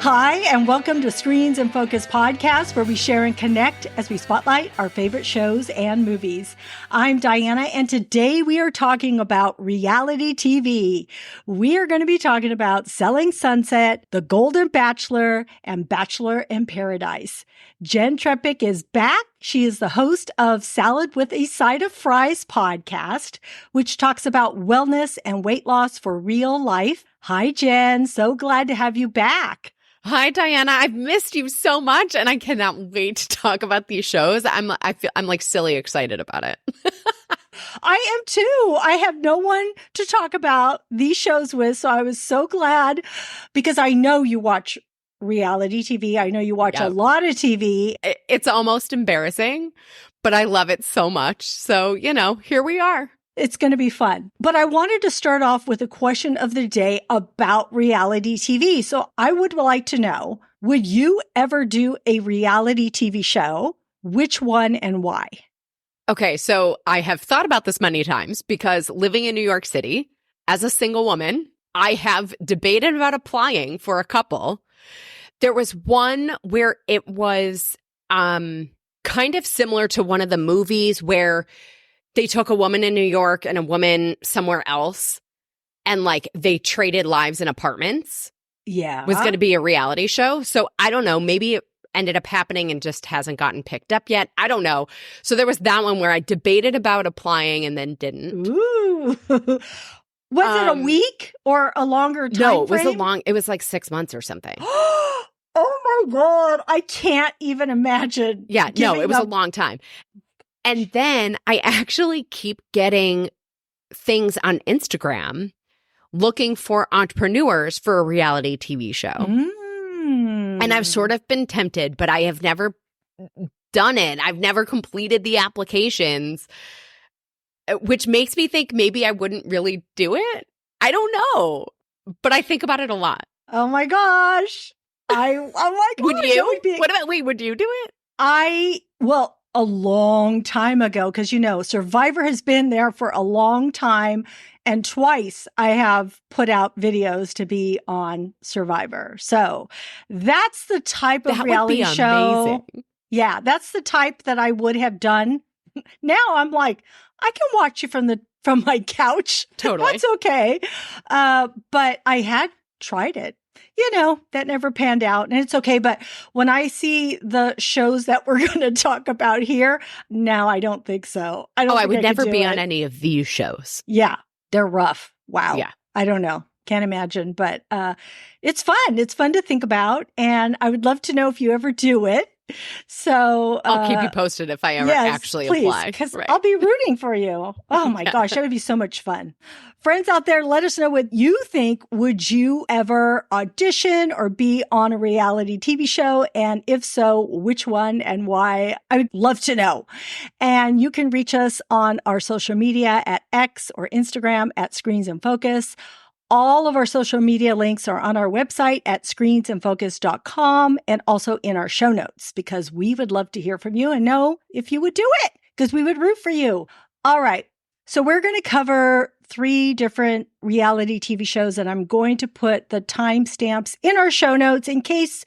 Hi, and welcome to Screens and Focus podcast, where we share and connect as we spotlight our favorite shows and movies. I'm Diana, and today we are talking about reality TV. We are going to be talking about Selling Sunset, The Golden Bachelor, and Bachelor in Paradise. Jenn Trepeck is back. She is the host of Salad with a Side of Fries podcast, which talks about wellness and weight loss for real life. Hi, Jenn. So glad to have you back. Hi, Diana. I've missed you so much, and I cannot wait to talk about these shows. I'm like silly excited about it. I am too. I have no one to talk about these shows with, so I was so glad because I know you watch reality TV. I know you watch a lot of TV. It's almost embarrassing, but I love it so much. So, here we are. It's going to be fun. But I wanted to start off with a question of the day about reality TV. So I would like to know, would you ever do a reality TV show? Which one and why? Okay, so I have thought about this many times because living in New York City as a single woman, I have debated about applying for a couple. There was one where it was kind of similar to one of the movies where they took a woman in New York and a woman somewhere else, and they traded lives in apartments. Yeah. It was going to be a reality show. So I don't know. Maybe it ended up happening and just hasn't gotten picked up yet. I don't know. So there was that one where I debated about applying and then didn't. Ooh. Was it a week or a longer time No, it frame? was it was like 6 months or something. Oh my God. I can't even imagine. Yeah, no, it was a long time. And then I actually keep getting things on Instagram looking for entrepreneurs for a reality TV show. And I've sort of been tempted, but I have never done it. I've never completed the applications, which makes me think maybe I wouldn't really do it. I don't know, but I think about it a lot. Oh my gosh. Oh my gosh. Would you? Would you do it? A long time ago, because Survivor has been there for a long time, and twice I have put out videos to be on Survivor. So that's the type of reality show. Amazing. Yeah, that's the type that I would have done. Now I'm like, I can watch you from my couch. Totally. That's okay. But I had tried it. That never panned out, and it's okay. But when I see the shows that we're going to talk about here, now I don't think so. I would never be on any of these shows. Yeah, they're rough. Wow. Yeah. I don't know. Can't imagine, but it's fun. It's fun to think about, and I would love to know if you ever do it. So I'll keep you posted if I ever actually apply. Because I'll be rooting for you. Oh my gosh, that would be so much fun. Friends out there, let us know what you think. Would you ever audition or be on a reality TV show? And if so, which one and why? I would love to know. And you can reach us on our social media at X or Instagram at Screens and Focus. All of our social media links are on our website at screensandfocus.com and also in our show notes, because we would love to hear from you and know if you would do it, because we would root for you. All right. So we're going to cover 3 different reality TV shows, and I'm going to put the timestamps in our show notes in case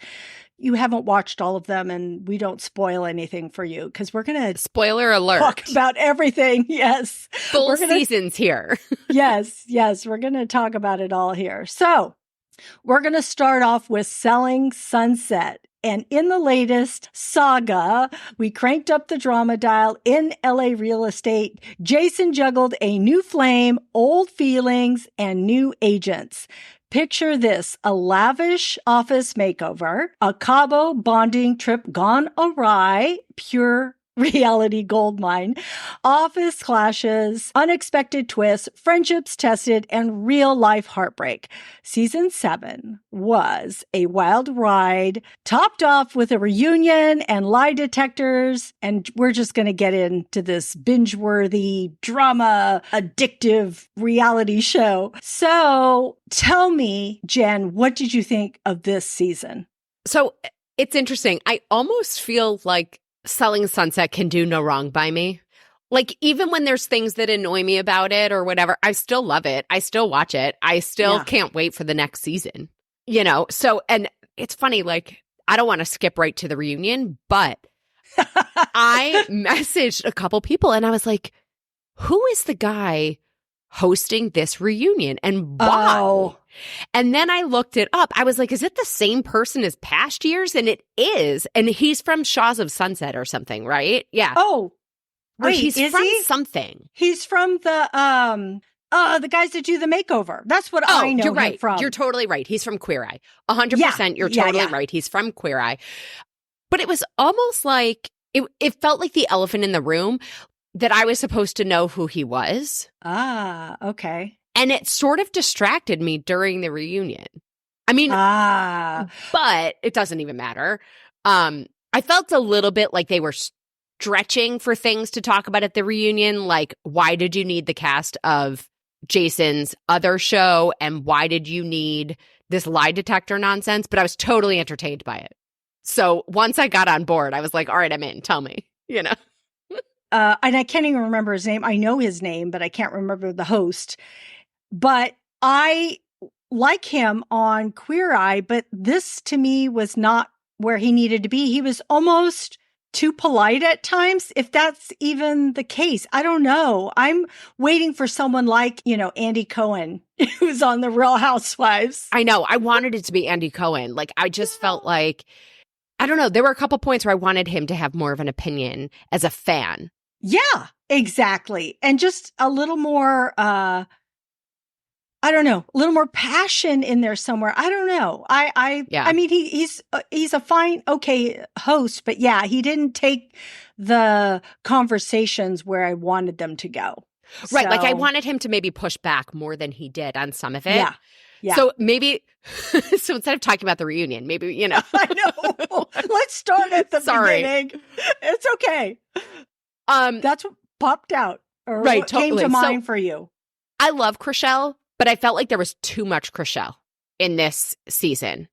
you haven't watched all of them and we don't spoil anything for you, because we're going to spoiler alert talk about everything. Yes. Full seasons here. Yes. We're going to talk about it all here. So we're going to start off with Selling Sunset. And in the latest saga, we cranked up the drama dial in LA real estate. Jason juggled a new flame, old feelings, and new agents. Picture this: a lavish office makeover, a Cabo bonding trip gone awry, pure reality goldmine, office clashes, unexpected twists, friendships tested, and real life heartbreak. Season 7 was a wild ride, topped off with a reunion and lie detectors. And we're just going to get into this binge-worthy, drama, addictive reality show. So tell me, Jenn, what did you think of this season? So it's interesting. I almost feel like Selling Sunset can do no wrong by me. Like, even when there's things that annoy me about it or whatever, I still love it. I still watch it. I still can't wait for the next season, you know? So, and it's funny, like, I don't want to skip right to the reunion, but I messaged a couple people and I was like, who is the guy hosting this reunion and why? Oh. And then I looked it up. I was like, is it the same person as past years? And it is. And he's from Shaws of Sunset or something, right? Yeah. Oh, Or wait, he's is from he? something. He's from the guys that do the makeover. That's what I know you're him right. from. You're totally right. He's from Queer Eye. 100%. You're totally right. He's from Queer Eye. But it was almost like, it felt like the elephant in the room that I was supposed to know who he was. Ah, okay. And it sort of distracted me during the reunion. I mean, but it doesn't even matter. I felt a little bit like they were stretching for things to talk about at the reunion. Like, why did you need the cast of Jason's other show? And why did you need this lie detector nonsense? But I was totally entertained by it. So once I got on board, I was like, all right, I'm in. Tell me, you know. And I can't even remember his name. I know his name, but I can't remember the host. But I like him on Queer Eye, but this to me was not where he needed to be. He was almost too polite at times, if that's even the case. I don't know. I'm waiting for someone like, Andy Cohen, who's on The Real Housewives. I know. I wanted it to be Andy Cohen. Like, I just felt like, I don't know. There were a couple points where I wanted him to have more of an opinion as a fan. Yeah, exactly. And just a little more, I don't know, a little more passion in there somewhere. I don't know. I mean, he's a fine, okay host, but yeah, he didn't take the conversations where I wanted them to go. Right. Like, I wanted him to maybe push back more than he did on some of it. Yeah. Yeah. So maybe, so instead of talking about the reunion, maybe, I know. Let's start at the beginning. It's okay. That's what popped out or right, what came to mind for you. I love Chrishell, but I felt like there was too much Chrishell in this season.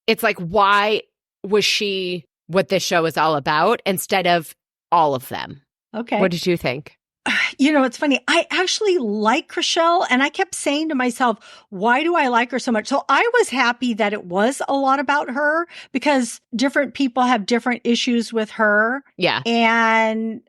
It's like, why was she what this show is all about instead of all of them? Okay. What did you think? It's funny. I actually like Chrishell, and I kept saying to myself, why do I like her so much? So I was happy that it was a lot about her because different people have different issues with her. Yeah. And,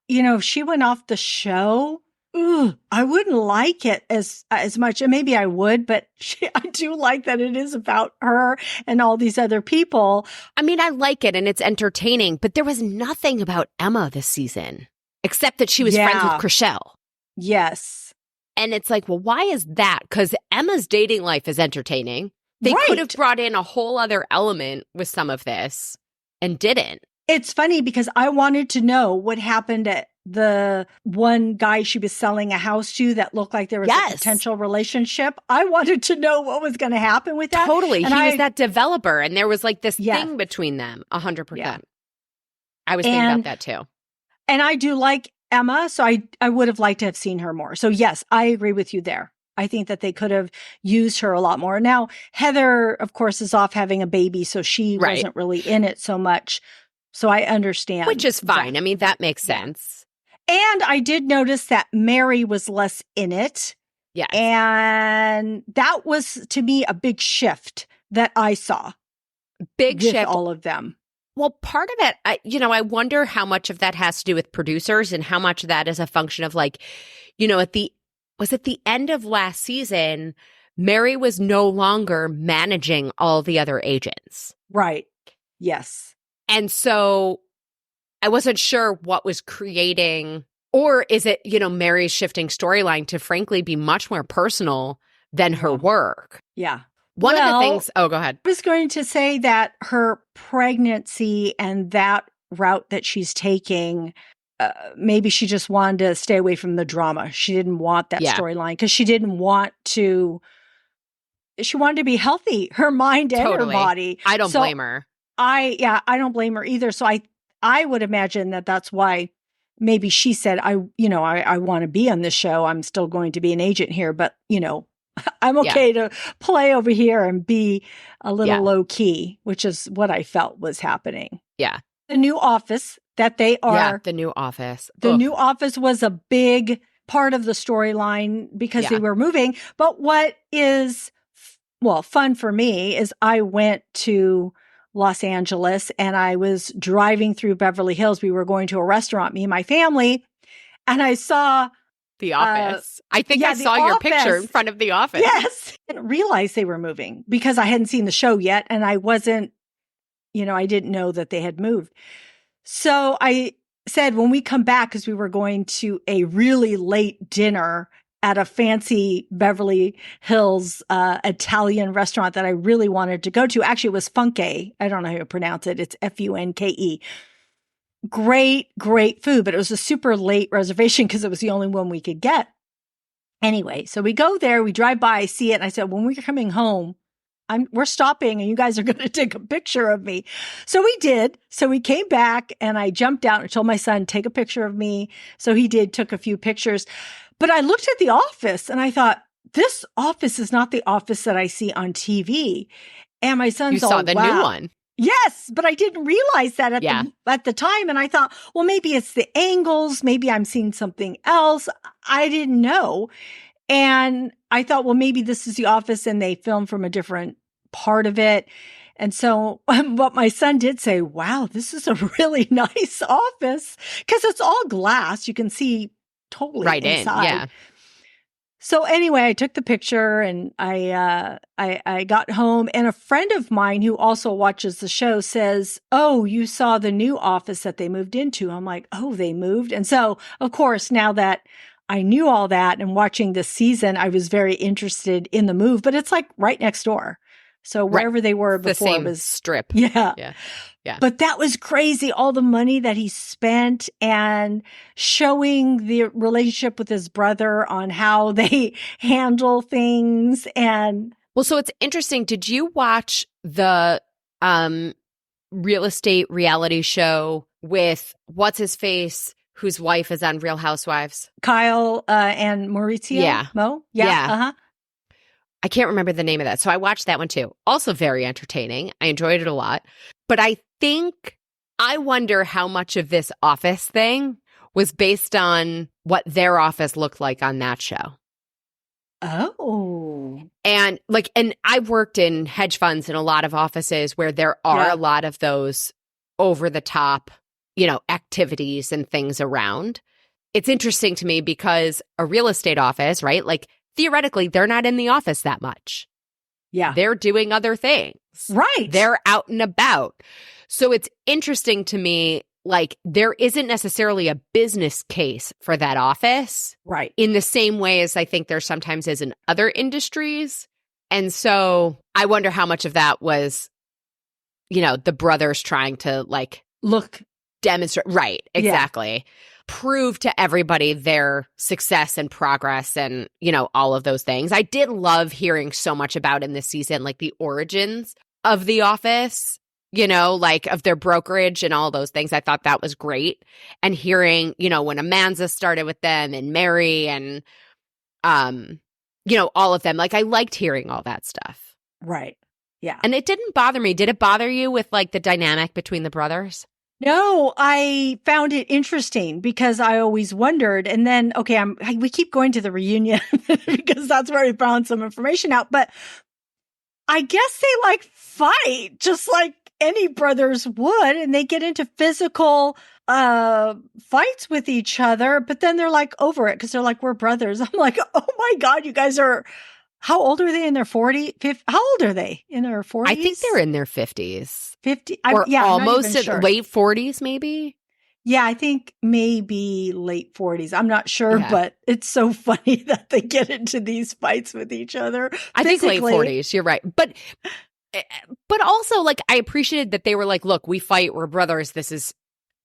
if she went off the show, I wouldn't like it as much. And maybe I would, but I do like that it is about her and all these other people. I mean, I like it and it's entertaining, but there was nothing about Emma this season. Except that she was friends with Chrishell. Yes. And it's like, well, why is that? Because Emma's dating life is entertaining. They could have brought in a whole other element with some of this and didn't. It's funny because I wanted to know what happened at the one guy she was selling a house to that looked like there was a potential relationship. I wanted to know what was going to happen with that. Totally. And he was that developer and there was like this thing between them. 100%. Yeah. I was thinking about that too. And I do like Emma, so I would have liked to have seen her more. So yes, I agree with you there. I think that they could have used her a lot more. Now, Heather, of course, is off having a baby, so she wasn't really in it so much. So I understand. Which is fine. That. I mean, that makes sense. And I did notice that Mary was less in it. Yeah. And that was, to me, a big shift that I saw. Big shift. All of them. Well, part of it, I wonder how much of that has to do with producers and how much of that is a function of like, at the end of last season, Mary was no longer managing all the other agents. Right. Yes. And so I wasn't sure what was creating, or is it, Mary's shifting storyline to frankly be much more personal than her work? Yeah. One of the things, go ahead. I was going to say that her pregnancy and that route that she's taking, maybe she just wanted to stay away from the drama. She didn't want that storyline because she wanted to be healthy, her mind and her body. I don't blame her. I don't blame her either. So I would imagine that that's why maybe she said, I want to be on this show. I'm still going to be an agent here, but I'm okay to play over here and be a little low key, which is what I felt was happening. Yeah. The new office that they are. Yeah, the new office. The new office was a big part of the storyline because they were moving. But what is fun for me is I went to Los Angeles and I was driving through Beverly Hills. We were going to a restaurant, me and my family, and I saw The Office. I think I The saw your picture in Office. front of The Office. Yes. I didn't realize they were moving because I hadn't seen the show yet. And I wasn't, I didn't know that they had moved. So I said, when we come back, because we were going to a really late dinner at a fancy Beverly Hills Italian restaurant that I really wanted to go to. Actually, it was Funke. I don't know how to pronounce it. It's Funke. Great, great food, but it was a super late reservation because it was the only one we could get. Anyway, so we go there, we drive by, I see it, and I said, when we're coming home, we're stopping and you guys are going to take a picture of me. So we did. So we came back and I jumped out and told my son, take a picture of me. So he did, took a few pictures. But I looked at the office and I thought, this office is not the office that I see on TV. And my son's You saw the new one. Yes, but I didn't realize that at the time. And I thought, well, maybe it's the angles. Maybe I'm seeing something else. I didn't know. And I thought, well, maybe this is the office and they filmed from a different part of it. And so, but my son did say, wow, this is a really nice office because it's all glass. You can see totally right inside. Yeah. So anyway, I took the picture and I got home, and a friend of mine who also watches the show says, oh, you saw the new office that they moved into. I'm like, oh, they moved. And so, of course, now that I knew all that and watching this season, I was very interested in the move, but it's like right next door. So wherever they were before, the same was strip. Yeah. Yeah. Yeah. But that was crazy. All the money that he spent and showing the relationship with his brother on how they handle things. And well, so it's interesting. Did you watch the real estate reality show with what's his face, whose wife is on Real Housewives? Kyle and Mauricio? Yeah. Mo? Yeah. Uh-huh. I can't remember the name of that. So I watched that one too. Also very entertaining. I enjoyed it a lot. But I wonder how much of this office thing was based on what their office looked like on that show. Oh. And I've worked in hedge funds and a lot of offices where there are a lot of those over the top, activities and things around. It's interesting to me because a real estate office, right? Like theoretically, they're not in the office that much. Yeah. They're doing other things. Right. They're out and about. So it's interesting to me, like there isn't necessarily a business case for that office. Right. In the same way as I think there sometimes is in other industries. And so I wonder how much of that was, the brothers trying to demonstrate. Right. Exactly. Yeah. Prove to everybody their success and progress and, all of those things. I did love hearing so much about in this season, like the origins of the office, of their brokerage and all those things. I thought that was great. And hearing, when Amanza started with them and Mary and, all of them, I liked hearing all that stuff. Right. Yeah. And it didn't bother me. Did it bother you with the dynamic between the brothers? No, I found it interesting because I always wondered. And then, okay, we keep going to the reunion because that's where I found some information out. But I guess they fight just like any brothers would. And they get into physical fights with each other. But then they're over it because they're we're brothers. I'm like, oh my God, you guys are... How old are they in their 40s? How old are they in their 40s? I think they're in their 50s. 50? Almost sure. Late 40s, maybe? Yeah, I think maybe late 40s. I'm not sure, but it's so funny that they get into these fights with each other. I think late 40s. You're right. But also, I appreciated that they were look, we fight. We're brothers. This is...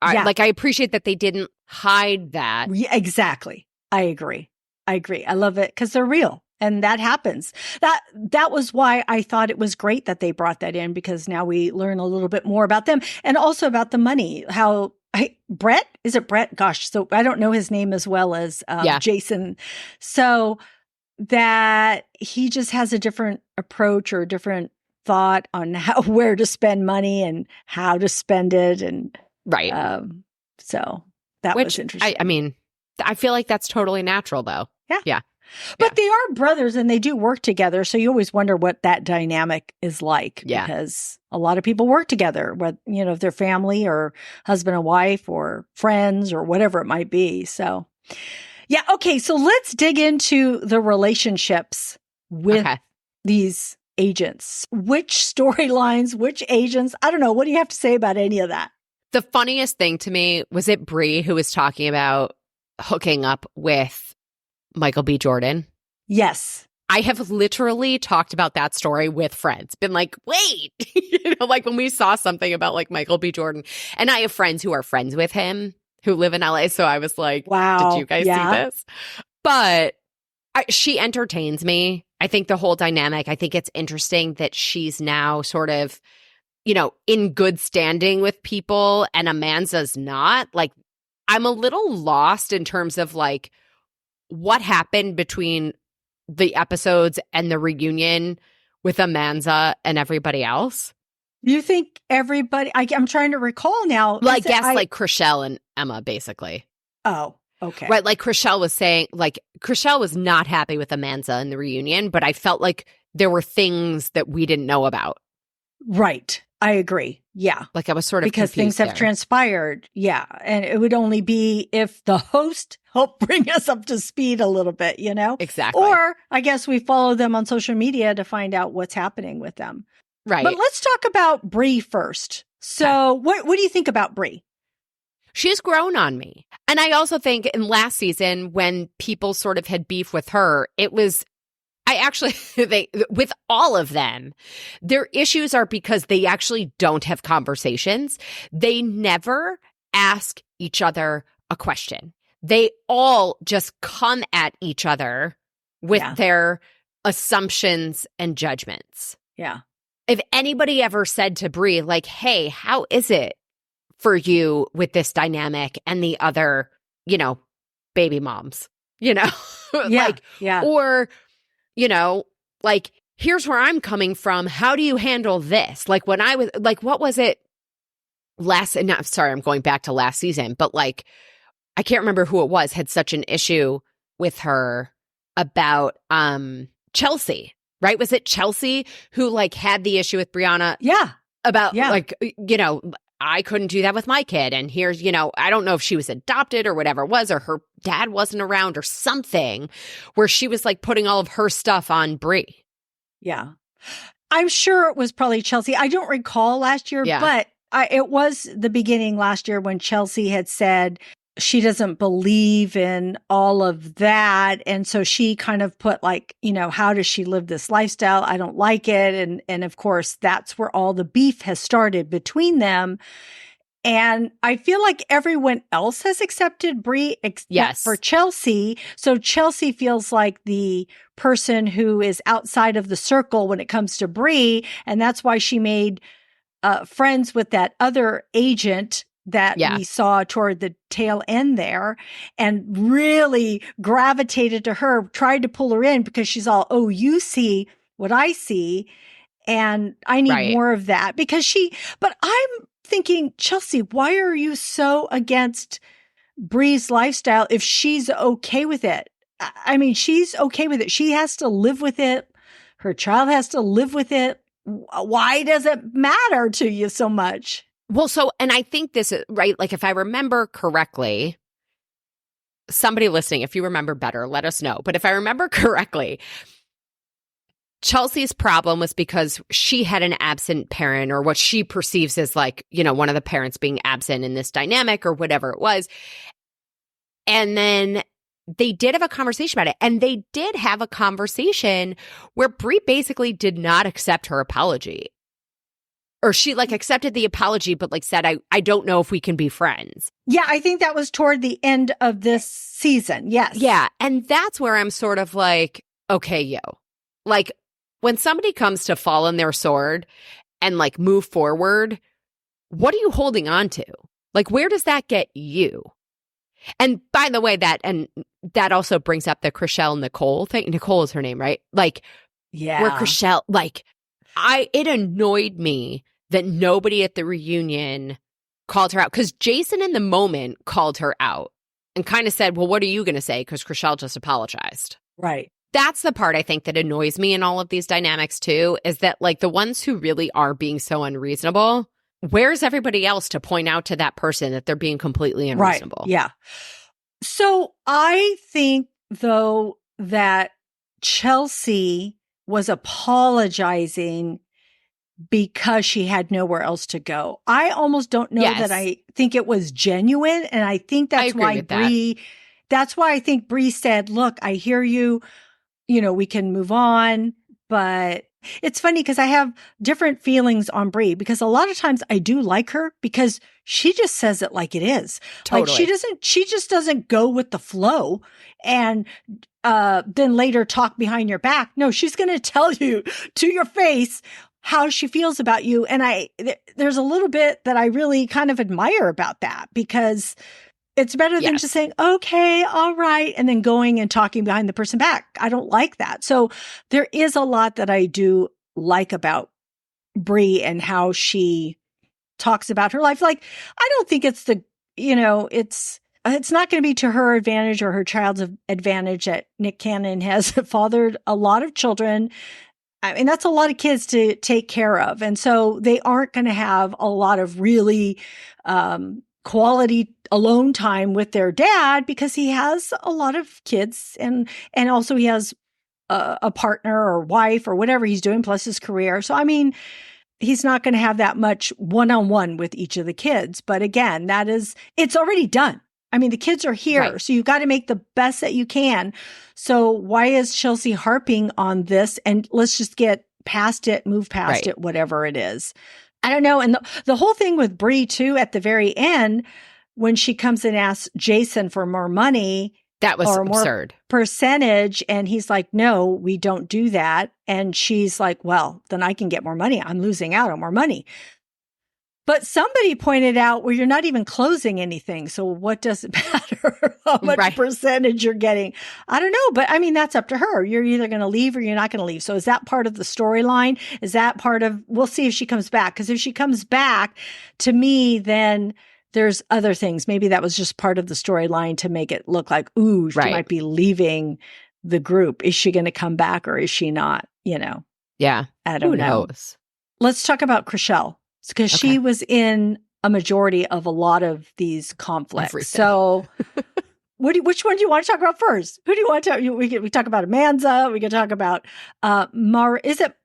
I appreciate that they didn't hide that. Yeah, exactly. I agree. I love it because they're real. And that happens. That was why I thought it was great that they brought that in because now we learn a little bit more about them and also about the money. How Brett? Is it Brett? Gosh, so I don't know his name as well as Jason. So that he just has a different approach or a different thought on where to spend money and how to spend it. And right. So that was interesting. I mean, I feel like that's totally natural though. Yeah. Yeah. But they are brothers and they do work together. So you always wonder what that dynamic is like. Yeah. Because a lot of people work together, whether, if they're family or husband and wife or friends or whatever it might be. So, yeah. Okay. So let's dig into the relationships with these agents. Which storylines, which agents? I don't know. What do you have to say about any of that? The funniest thing to me was it Bree who was talking about hooking up with Michael B. Jordan. Yes. I have literally talked about that story with friends. Been like, wait, like when we saw something about like Michael B. Jordan. And I have friends who are friends with him who live in LA. So I was like, wow, did you guys see this? But she entertains me. I think the whole dynamic, I think it's interesting that she's now sort of, in good standing with people and Amanda's not. Like, I'm a little lost in terms of like what happened between the episodes and the reunion with Amanda and everybody else. You think everybody, I'm trying to recall now. Well, I guess like Chrishell and Emma, basically. Oh, okay. Right. Like Chrishell was saying, like Chrishell was not happy with Amanda in the reunion, but I felt like there were things that we didn't know about. Right. I agree. Yeah. Like I was sort of because things have transpired. Yeah. And it would only be if the host helped bring us up to speed a little bit, Exactly. Or I guess we follow them on social media to find out what's happening with them. Right. But let's talk about Bree first. So what do you think about Bree? She's grown on me. And I also think in last season when people sort of had beef with her, it was with all of them, their issues are because they actually don't have conversations. They never ask each other a question. They all just come at each other with their assumptions and judgments. Yeah. If anybody ever said to Bree, like, hey, how is it for you with this dynamic and the other, baby moms, or, like, here's where I'm coming from. How do you handle this? Like when I was like, what was it I'm going back to last season, but like, I can't remember who it was, had such an issue with her about Chelsea, right? Was it Chelsea who like had the issue with Brianna? Yeah. About like, I couldn't do that with my kid. And here's, I don't know if she was adopted or whatever it was, or her dad wasn't around or something, where she was like putting all of her stuff on Bree. Yeah. I'm sure it was probably Chelsea. I don't recall last year, but it was the beginning last year when Chelsea had said she doesn't believe in all of that. And so she kind of put like, how does she live this lifestyle? I don't like it. And of course, that's where all the beef has started between them. And I feel like everyone else has accepted Bree except for Chelsea. So Chelsea feels like the person who is outside of the circle when it comes to Bree. And that's why she made friends with that other agent that we saw toward the tail end there and really gravitated to her, tried to pull her in because she's all, oh, you see what I see. And I need more of that but I'm thinking, Chelsea, why are you so against Bree's lifestyle if she's okay with it? I mean, she's okay with it. She has to live with it. Her child has to live with it. Why does it matter to you so much? Well, and I think this is right. Like, if I remember correctly, somebody listening, if you remember better, let us know. But if I remember correctly, Chelsea's problem was because she had an absent parent, or what she perceives as like, one of the parents being absent in this dynamic or whatever it was. And then they did have a conversation about it. And they did have a conversation where Bree basically did not accept her apology. Or she like accepted the apology, but like said, I don't know if we can be friends. Yeah, I think that was toward the end of this season. Yes. Yeah. And that's where I'm sort of like, okay, like when somebody comes to fall on their sword and like move forward, what are you holding on to? Like, where does that get you? And by the way, that also brings up the Chrishell Nicole thing. Nicole is her name, right? Like, where Chrishell, like, it annoyed me that nobody at the reunion called her out, because Jason in the moment called her out and kind of said, well, what are you going to say? Because Chrishell just apologized. Right. That's the part I think that annoys me in all of these dynamics too, is that like the ones who really are being so unreasonable, where's everybody else to point out to that person that they're being completely unreasonable? Right. Yeah. So I think, though, that Chelsea was apologizing because she had nowhere else to go. I almost don't know that I think it was genuine. And I think that's why that's why I think Bree said, look, I hear you, we can move on. But it's funny because I have different feelings on Bree, because a lot of times I do like her because she just says it like it is. Totally. Like she just doesn't go with the flow and then later talk behind your back. No, she's going to tell you to your face how she feels about you. And there's a little bit that I really kind of admire about that, because it's better than just saying, okay, all right, and then going and talking behind the person back. I don't like that. So there is a lot that I do like about Bree and how she talks about her life. Like, I don't think it's it's not going to be to her advantage or her child's advantage that Nick Cannon has fathered a lot of children. I mean, that's a lot of kids to take care of. And so they aren't going to have a lot of really quality alone time with their dad, because he has a lot of kids and also he has a partner or wife or whatever he's doing, plus his career. So, I mean, he's not going to have that much one-on-one with each of the kids. But again, it's already done. I mean, the kids are here, right. So you've got to make the best that you can. So why is Chelsea harping on this? And let's just get past it, move past it, whatever it is. I don't know. And the whole thing with Bree too, at the very end, when she comes and asks Jason for more money, that was absurd. Percentage. And he's like, no, we don't do that. And she's like, well, then I can get more money. I'm losing out on more money. But somebody pointed out, well, you're not even closing anything. So what does it matter how much percentage you're getting? I don't know. But I mean, that's up to her. You're either going to leave or you're not going to leave. So is that part of the storyline? Is that part of, we'll see if she comes back. Because if she comes back, to me, then there's other things. Maybe that was just part of the storyline to make it look like, ooh, she might be leaving the group. Is she going to come back or is she not? Yeah. I don't know. Knows? Let's talk about Chrishell. Because she was in a majority of a lot of these conflicts. Everything. So which one do you want to talk about first? Who do you want to talk? We talk about Amanza. We can talk about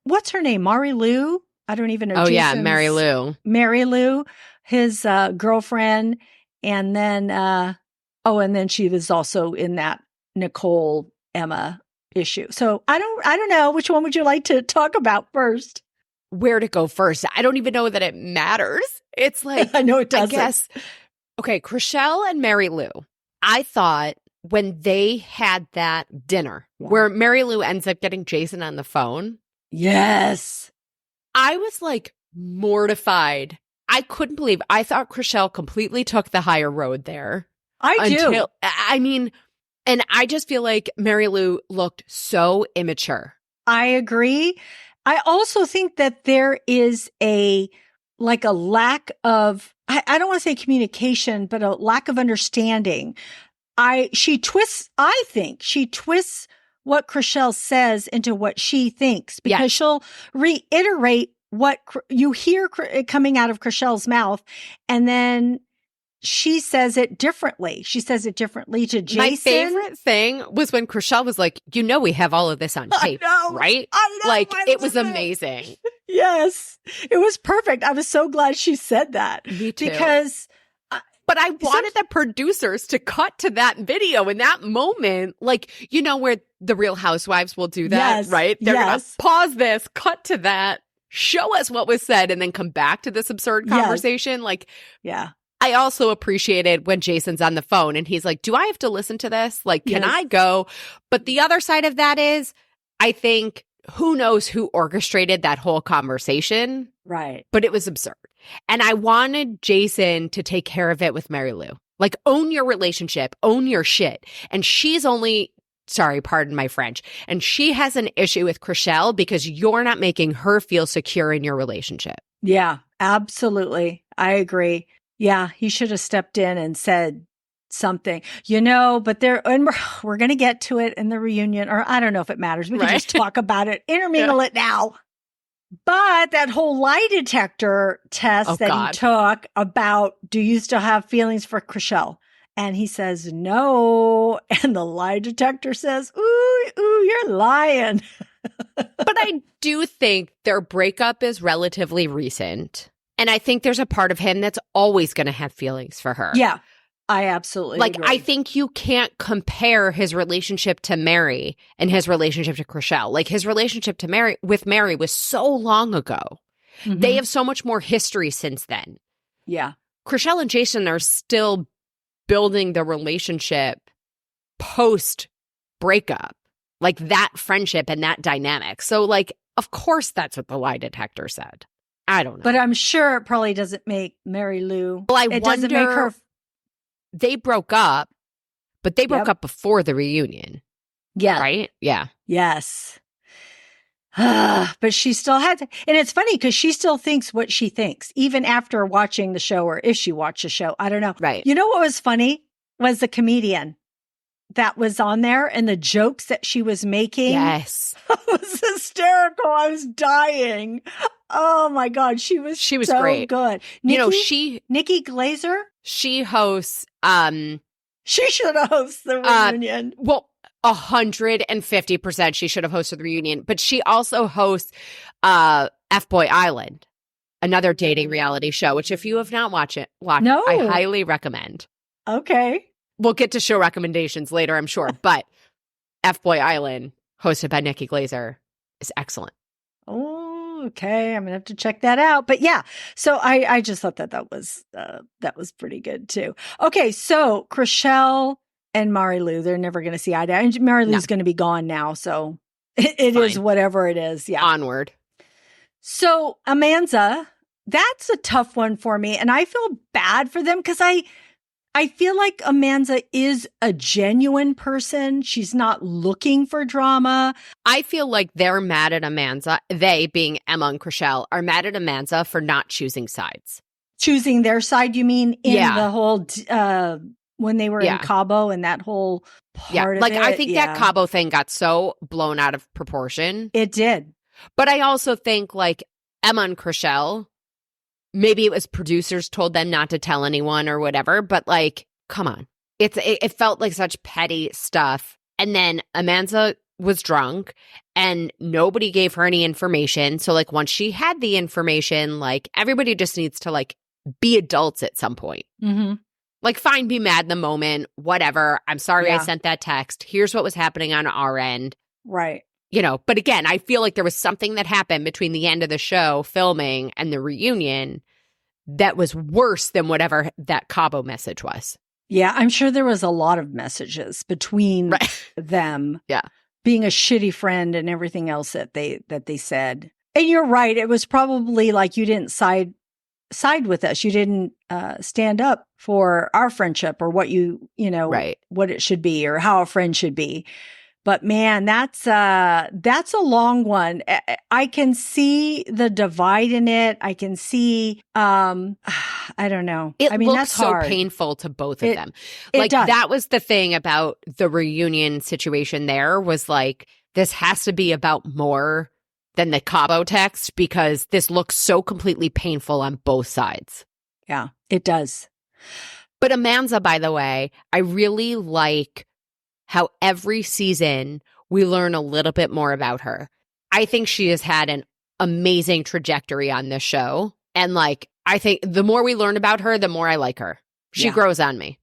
what's her name? Mary Lou? I don't even know. Oh, yeah, Mary Lou. Mary Lou, his girlfriend. And then, and then she was also in that Nicole Emma issue. So I don't know. Which one would you like to talk about first? Where to go first? I don't even know that it matters. It's like, I know it doesn't. I guess. Okay, Chrishell and Mary Lou. I thought when they had that dinner where Mary Lou ends up getting Jason on the phone. Yes. I was like mortified. I couldn't believe. I thought Chrishell completely took the higher road there. I mean, and I just feel like Mary Lou looked so immature. I agree. I also think that there is a lack of, I don't want to say communication, but a lack of understanding. I think she twists what Chrishell says into what she thinks, because she'll reiterate what you hear coming out of Chrishell's mouth, and then she says it differently. She says it differently to Jason. My favorite thing was when Chrishell was like, we have all of this on tape, right? I know. Like, it was amazing. Yes. It was perfect. I was so glad she said that. Me too. Because... But I wanted the producers to cut to that video in that moment, like, where the Real Housewives will do that, right? They're going to pause this, cut to that, show us what was said, and then come back to this absurd conversation. Like, I also appreciated when Jason's on the phone and he's like, do I have to listen to this? Like, can I go? But the other side of that is, I think, who knows who orchestrated that whole conversation? Right. But it was absurd. And I wanted Jason to take care of it with Mary Lou. Like, own your relationship, own your shit. And she's only, sorry, pardon my French, and she has an issue with Chrishell because you're not making her feel secure in your relationship. Yeah, absolutely. I agree. Yeah, he should have stepped in and said something, but and we're going to get to it in the reunion, or I don't know if it matters. We can just talk about it, intermingle it now. But that whole lie detector test he took about, do you still have feelings for Chrishell? And he says, no. And the lie detector says, ooh, you're lying. But I do think their breakup is relatively recent. And I think there's a part of him that's always going to have feelings for her. Yeah, I absolutely agree. I think you can't compare his relationship to Mary and his relationship to Chrishell. His relationship to with Mary was so long ago. Mm-hmm. They have so much more history since then. Yeah. Chrishell and Jason are still building the relationship post breakup, that friendship and that dynamic. So of course that's what the lie detector said. I don't know. But I'm sure it probably doesn't make Mary Lou. Well, doesn't make her. They broke up, but they broke up before the reunion. Yeah. Right? Yeah. Yes. But she still had to, and it's funny because she still thinks what she thinks, even after watching the show, or if she watched the show. I don't know. Right. You know what was funny was the comedian that was on there and the jokes that she was making. Yes. It was hysterical. I was dying. Oh my God. She was so great. Good. Nikki Glazer. She hosts, she should host the reunion. 150% she should have hosted the reunion. But she also hosts Fboy Island, another dating reality show, which if you have not watched, no. I highly recommend. Okay. We'll get to show recommendations later, I'm sure. But Fboy Island, hosted by Nikki Glazer, is excellent. Oh, okay. I'm going to have to check that out. But yeah, so I just thought that was pretty good too. Okay, so Chrishell and Mary Lou, they're never going to see eye to eye. And Mary Lou's going to be gone now, so it is whatever it is. Yeah. Onward. So Amanda, that's a tough one for me. And I feel bad for them because I feel like Amanda is a genuine person. She's not looking for drama. I feel like they're mad at Amanda. They, being Emma and Chrishell, are mad at Amanda for not choosing sides. Choosing their side, you mean, in the whole when they were in Cabo and that whole part of it? I think that Cabo thing got so blown out of proportion. It did. But I also think Emma and Chrishell, maybe it was producers told them not to tell anyone or whatever, but come on. It felt like such petty stuff. And then Amanda was drunk and nobody gave her any information. So once she had the information, everybody just needs to be adults at some point. Mm-hmm. Fine, be mad in the moment, whatever. I'm sorry I sent that text. Here's what was happening on our end. Right. But again, I feel like there was something that happened between the end of the show filming and the reunion that was worse than whatever that Cabo message was. Yeah, I'm sure there was a lot of messages between them. Yeah. Being a shitty friend and everything else that they said. And you're right. It was probably you didn't side with us. You didn't stand up for our friendship or what what it should be or how a friend should be. But man, that's a long one. I can see the divide in it. I can see, I don't know. Looks that's hard. So painful to both of them. It does. That was the thing about the reunion situation there was this has to be about more than the Cabo text because this looks so completely painful on both sides. Yeah, it does. But Amanda, by the way, I really like how every season we learn a little bit more about her. I think she has had an amazing trajectory on this show. And I think the more we learn about her, the more I like her. She grows on me.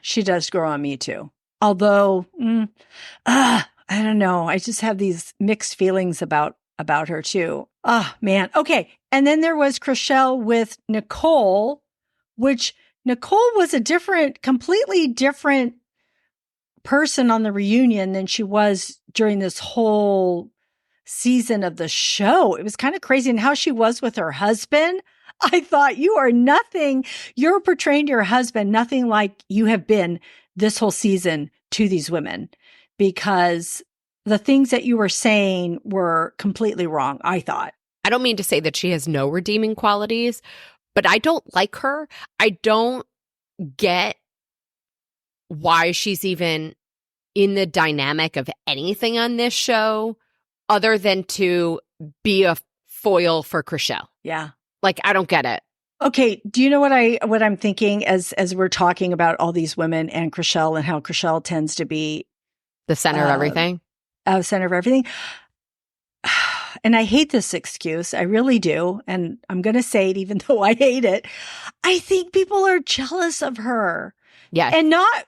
She does grow on me too. Although, I don't know. I just have these mixed feelings about her too. Oh man. Okay. And then there was Chrishell with Nicole, which Nicole was a completely different person on the reunion than she was during this whole season of the show. It was kind of crazy. And how she was with her husband. I thought, you're portraying your husband nothing like you have been this whole season to these women, because the things that you were saying were completely wrong, I thought. I don't mean to say that she has no redeeming qualities, but I don't like her. I don't get why she's even in the dynamic of anything on this show other than to be a foil for Chrishell. Yeah. Like, I don't get it. Okay, do you know what I'm thinking as we're talking about all these women and Chrishell and how Chrishell tends to be the center of everything? Center of everything. And I hate this excuse. I really do. And I'm going to say it even though I hate it. I think people are jealous of her. Yeah. And not,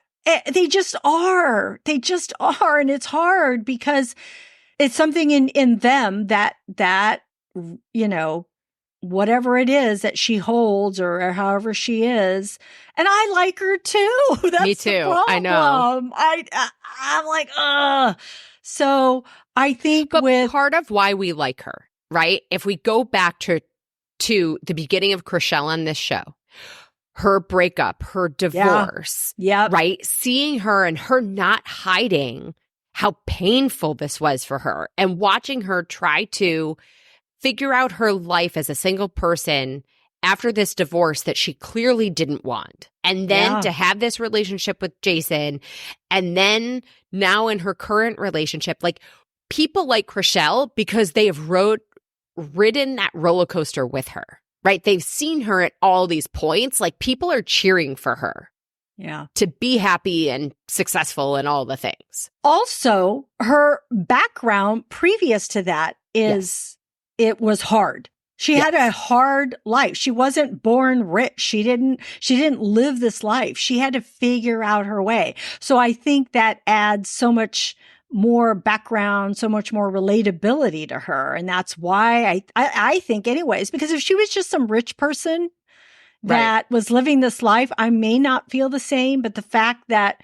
they just are. They just are. And it's hard because it's something in them that, you know, whatever it is that she holds or however she is. And I like her too. That's Me too. The problem. I know. I'm like, ugh. So I think but part of why we like her, right? If we go back to the beginning of Chrishell on this show, her breakup, her divorce, right? Seeing her and her not hiding how painful this was for her and watching her try to figure out her life as a single person after this divorce that she clearly didn't want. And then to have this relationship with Jason, and then now in her current relationship, like people like Chrishell, because they have ridden that roller coaster with her, right? They've seen her at all these points. Like people are cheering for her. Yeah. To be happy and successful and all the things. Also, her background previous to that is it was hard. She had a hard life. She wasn't born rich. She didn't live this life. She had to figure out her way. So I think that adds so much more background, so much more relatability to her. And that's why I think anyways, because if she was just some rich person that was living this life, I may not feel the same, but the fact that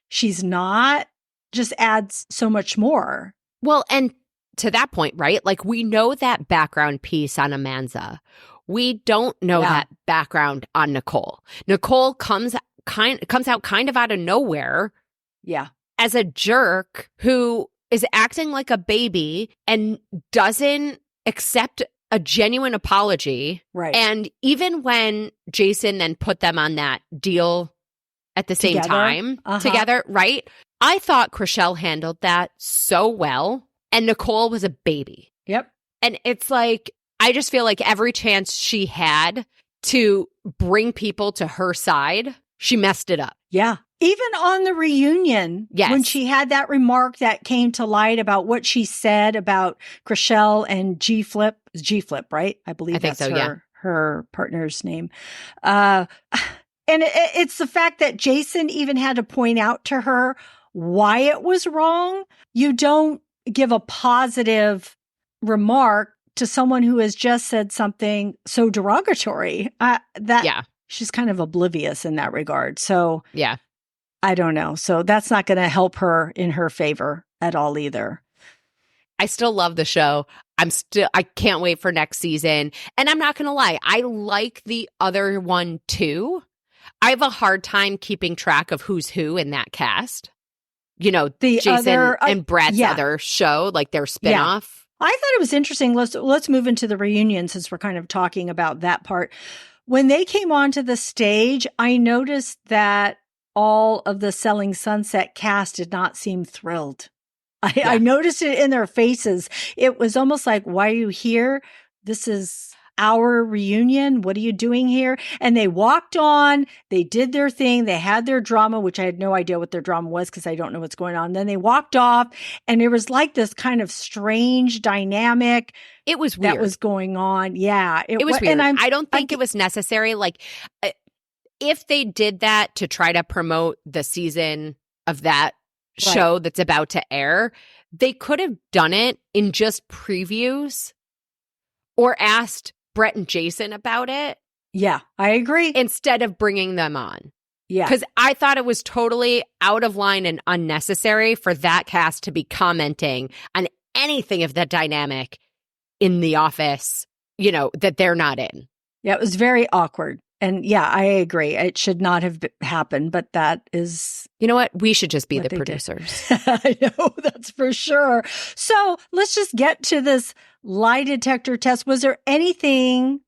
she's not just adds so much more. Well, and to that point, right? Like we know that background piece on Amanza. We don't know that background on Nicole. Nicole comes out kind of out of nowhere. Yeah. As a jerk who is acting like a baby and doesn't accept a genuine apology. Right. And even when Jason then put them on that deal at the same time together, right? I thought Chrishell handled that so well. And Nicole was a baby. Yep. And it's like, I just feel like every chance she had to bring people to her side, she messed it up. Yeah. Even on the reunion, when she had that remark that came to light about what she said about Chrishell and G-Flip, right? I believe that's so, her partner's name. And it's the fact that Jason even had to point out to her why it was wrong. You don't give a positive remark to someone who has just said something so derogatory. She's kind of oblivious in that regard. So I don't know. So that's not going to help her in her favor at all either. I still love the show. I can't wait for next season. And I'm not going to lie, I like the other one too. I have a hard time keeping track of who's who in that cast. You know, the Jason and Brett's other show, like their spinoff. I thought it was interesting. Let's move into the reunion since we're kind of talking about that part. When they came onto the stage, I noticed that all of the Selling Sunset cast did not seem thrilled. I noticed it in their faces. It was almost like, why are you here? This is our reunion. What are you doing here? And they walked on, they did their thing. They had their drama, which I had no idea what their drama was because I don't know what's going on. Then they walked off and there was like this kind of strange dynamic. It was weird. That was going on. Yeah. It was weird. And I don't think it was necessary. Like if they did that to try to promote the season of that show that's about to air, they could have done it in just previews or asked Brett and Jason about it. Yeah, I agree. Instead of bringing them on. Yeah. Because I thought it was totally out of line and unnecessary for that cast to be commenting on anything of that dynamic in the office, you know, that they're not in. Yeah, it was very awkward. And yeah, I agree. It should not have happened, but that is... You know what? We should just be the producers. I know, that's for sure. So let's just get to this lie detector test. Was there anything...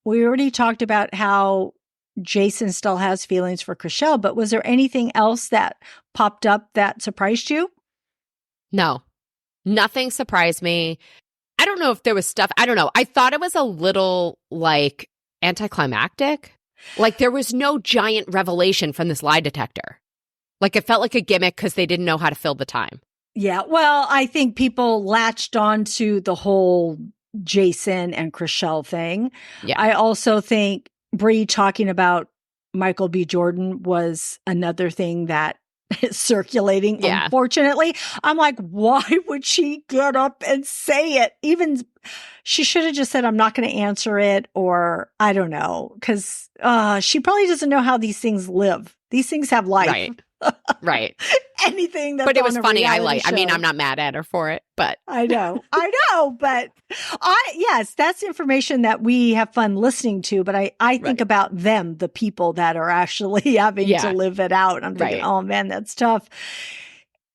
We already talked about how Jason still has feelings for Chrishell, but was there anything else that popped up that surprised you? No, nothing surprised me. I don't know if there was stuff. I don't know. I thought it was a little like anticlimactic. Like there was no giant revelation from this lie detector. Like it felt like a gimmick because they didn't know how to fill the time. Yeah. Well, I think people latched on to the whole Jason and Chrishell thing. Yeah. I also think Bree talking about Michael B. Jordan was another thing that is circulating. Yeah. Unfortunately, I'm like, why would she get up and say it? Even she should have just said, I'm not going to answer it, or I don't know, because she probably doesn't know how these things live. These things have life. Right. Right. Anything that's but it was on a funny. reality I mean, show. I'm not mad at her for it, but I know, but yes, that's information that we have fun listening to. But I think Right. about them, the people that are actually having to live it out. I'm thinking, Right. oh man, that's tough.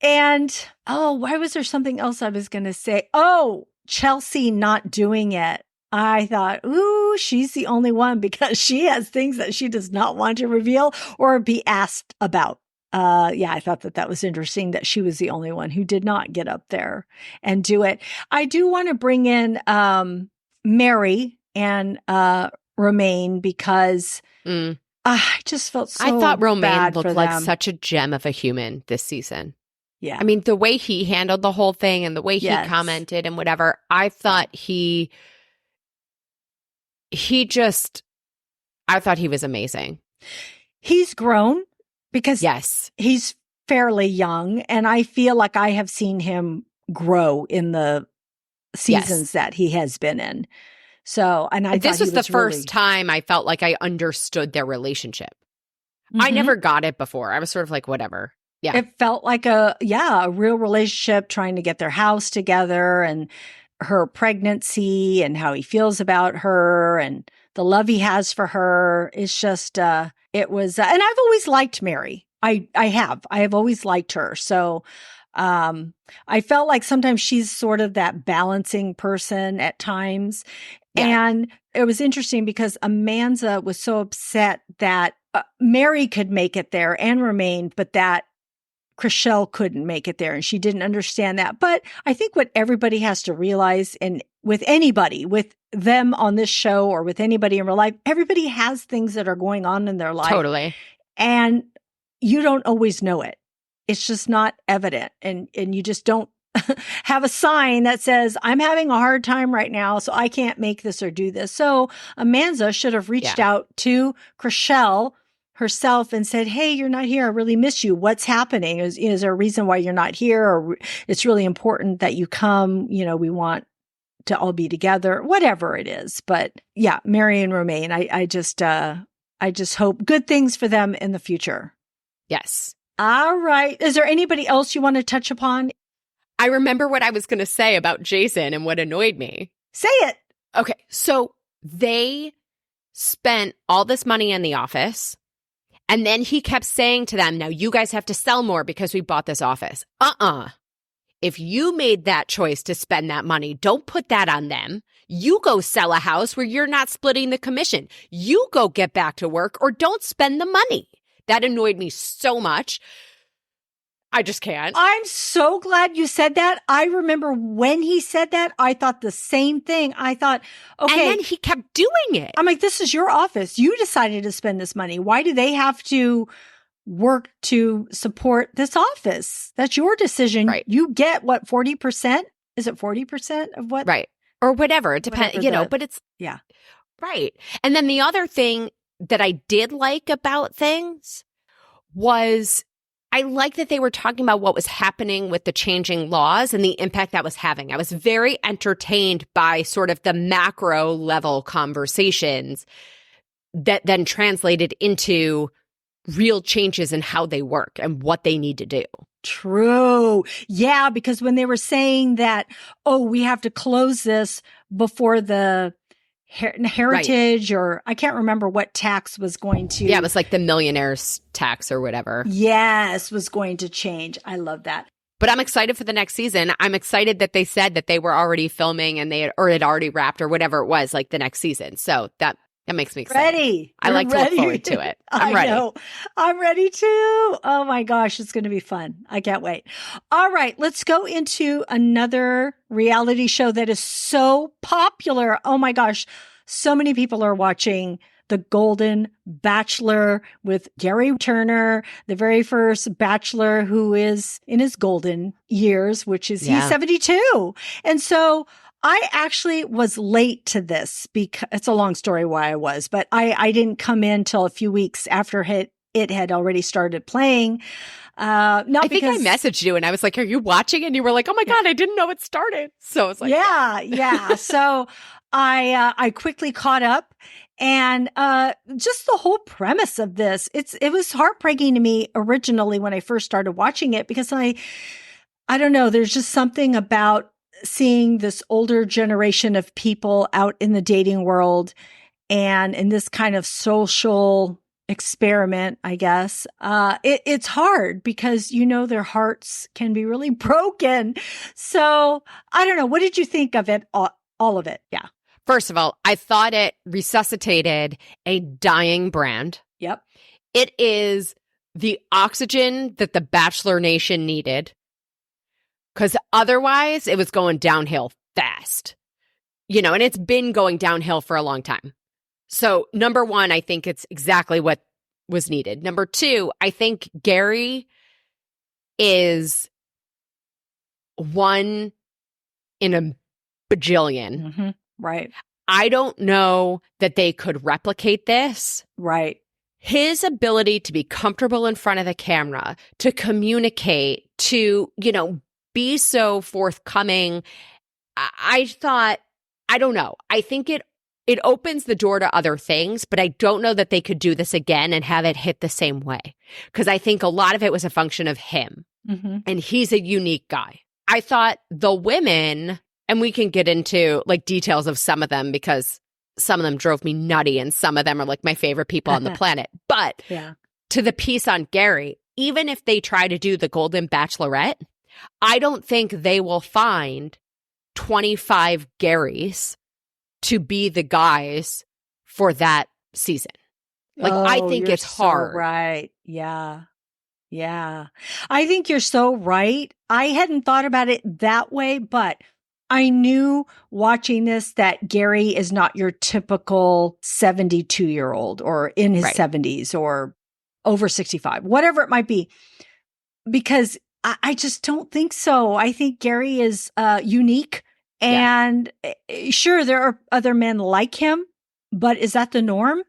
And why was there something else I was going to say? Oh, Chelsea not doing it. I thought, ooh, she's the only one because she has things that she does not want to reveal or be asked about. I thought that was interesting that she was the only one who did not get up there and do it. I do want to bring in Mary and Romaine because I just felt so I thought Romaine bad looked for like them. such a gem of a human this season. Yeah. I mean, the way he handled the whole thing and the way Yes. he commented and whatever, I thought I thought he was amazing. He's grown because Yes. he's fairly young, and I feel like I have seen him grow in the seasons that he has been in. So, and I this thought was the first really... time I felt like I understood their relationship. Mm-hmm. I never got it before. I was sort of like, whatever. Yeah. It felt like a real relationship, trying to get their house together, and her pregnancy and how he feels about her and the love he has for her. It's just, it was, and I've always liked Mary. I have always liked her. So, I felt like sometimes she's sort of that balancing person at times. Yeah. And it was interesting because Amanda was so upset that Mary could make it there and Romaine, but that Chrishell couldn't make it there, and she didn't understand that. But I think what everybody has to realize, and with anybody, with them on this show or with anybody in real life, everybody has things that are going on in their life. Totally. And you don't always know it. It's just not evident. And you just don't have a sign that says, I'm having a hard time right now, so I can't make this or do this. So Amanda should have reached out to Chrishell herself and said, hey, you're not here. I really miss you. What's happening? Is there a reason why you're not here? Or it's really important that you come. You know, we want to all be together, whatever it is. But yeah, Mary and Romaine, I just hope good things for them in the future. Yes. All right. Is there anybody else you want to touch upon? I remember what I was going to say about Jason and what annoyed me. Say it. Okay. So they spent all this money in the office. And then he kept saying to them, now you guys have to sell more because we bought this office. If you made that choice to spend that money, don't put that on them. You go sell a house where you're not splitting the commission. You go get back to work or don't spend the money. That annoyed me so much. I just can't. I'm so glad you said that. I remember when he said that, I thought the same thing. I thought, okay. And then he kept doing it. I'm like, this is your office. You decided to spend this money. Why do they have to work to support this office? That's your decision. Right. You get what, 40%? Is it 40% of what? Right. Or whatever. It depends, but it's. Yeah. Right. And then the other thing that I did like about things was I like that they were talking about what was happening with the changing laws and the impact that was having. I was very entertained by sort of the macro level conversations that then translated into real changes in how they work and what they need to do. True. Yeah, because when they were saying that, we have to close this before the heritage, right, or I can't remember what tax was going to. Yeah, it was like the millionaire's tax or whatever. Yes, was going to change. I love that. But I'm excited for the next season. I'm excited that they said that they were already filming and it already wrapped or whatever it was, like the next season. So that That makes me excited. Ready. I like to look forward to it. I'm ready. I know. I'm ready too. Oh my gosh, it's going to be fun. I can't wait. All right, let's go into another reality show that is so popular. Oh my gosh, so many people are watching the Golden Bachelor with Gerry Turner, the very first Bachelor who is in his golden years, which is he's 72. And so I actually was late to this because it's a long story why I was, but I didn't come in till a few weeks after it had already started playing. I think I messaged you and I was like, are you watching? And you were like, oh my God, I didn't know it started. So it's like, yeah. So I quickly caught up, and just the whole premise of this, it was heartbreaking to me originally when I first started watching it, because I don't know, there's just something about seeing this older generation of people out in the dating world and in this kind of social experiment, I guess. It's hard because, their hearts can be really broken. So I don't know. What did you think of it? All of it. Yeah. First of all, I thought it resuscitated a dying brand. Yep. It is the oxygen that the Bachelor Nation needed, because otherwise it was going downhill fast, and it's been going downhill for a long time. So number one, I think it's exactly what was needed. Number two, I think Gerry is one in a bajillion. Mm-hmm. Right. I don't know that they could replicate this. Right. His ability to be comfortable in front of the camera, to communicate, to, be so forthcoming. I thought, I don't know. I think it opens the door to other things, but I don't know that they could do this again and have it hit the same way. Because I think a lot of it was a function of him. Mm-hmm. And he's a unique guy. I thought the women, and we can get into like details of some of them because some of them drove me nutty and some of them are like my favorite people on the planet. But to the piece on Gerry, even if they try to do the Golden Bachelorette, I don't think they will find 25 Gerrys to be the guys for that season. Like, I think it's hard. So right. Yeah. Yeah. I think you're so right. I hadn't thought about it that way, but I knew watching this that Gerry is not your typical 72-year-old or in his 70s or over 65, whatever it might be, because I just don't think so. I think Gerry is unique, and sure, there are other men like him, but is that the norm?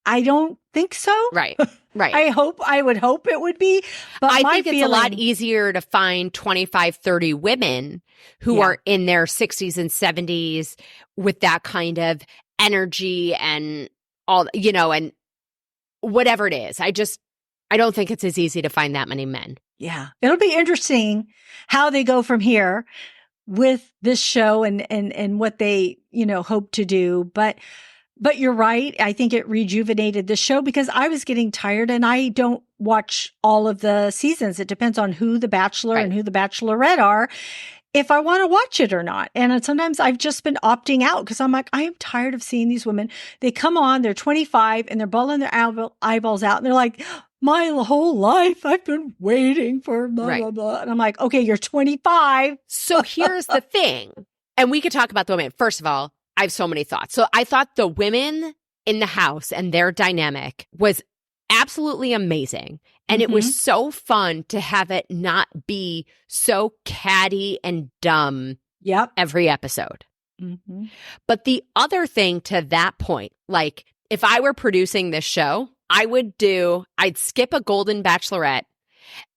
I don't think so. Right. I would hope it would be, but I think it's a lot easier to find 25, 30 women who are in their 60s and 70s with that kind of energy and all, and whatever it is. I don't think it's as easy to find that many men. Yeah. It'll be interesting how they go from here with this show and what they, hope to do. But you're right. I think it rejuvenated the show because I was getting tired, and I don't watch all of the seasons. It depends on who the Bachelor and who the Bachelorette are, if I want to watch it or not. And sometimes I've just been opting out because I'm like, I am tired of seeing these women. They come on, they're 25 and they're bawling their eyeballs out. And they're like, my whole life I've been waiting for blah, blah, blah. And I'm like, okay, you're 25. So here's the thing. And we could talk about the women. First of all, I have so many thoughts. So I thought the women in the house and their dynamic was absolutely amazing. And it was so fun to have it not be so catty and dumb every episode. Mm-hmm. But the other thing to that point, like if I were producing this show, I'd skip a Golden Bachelorette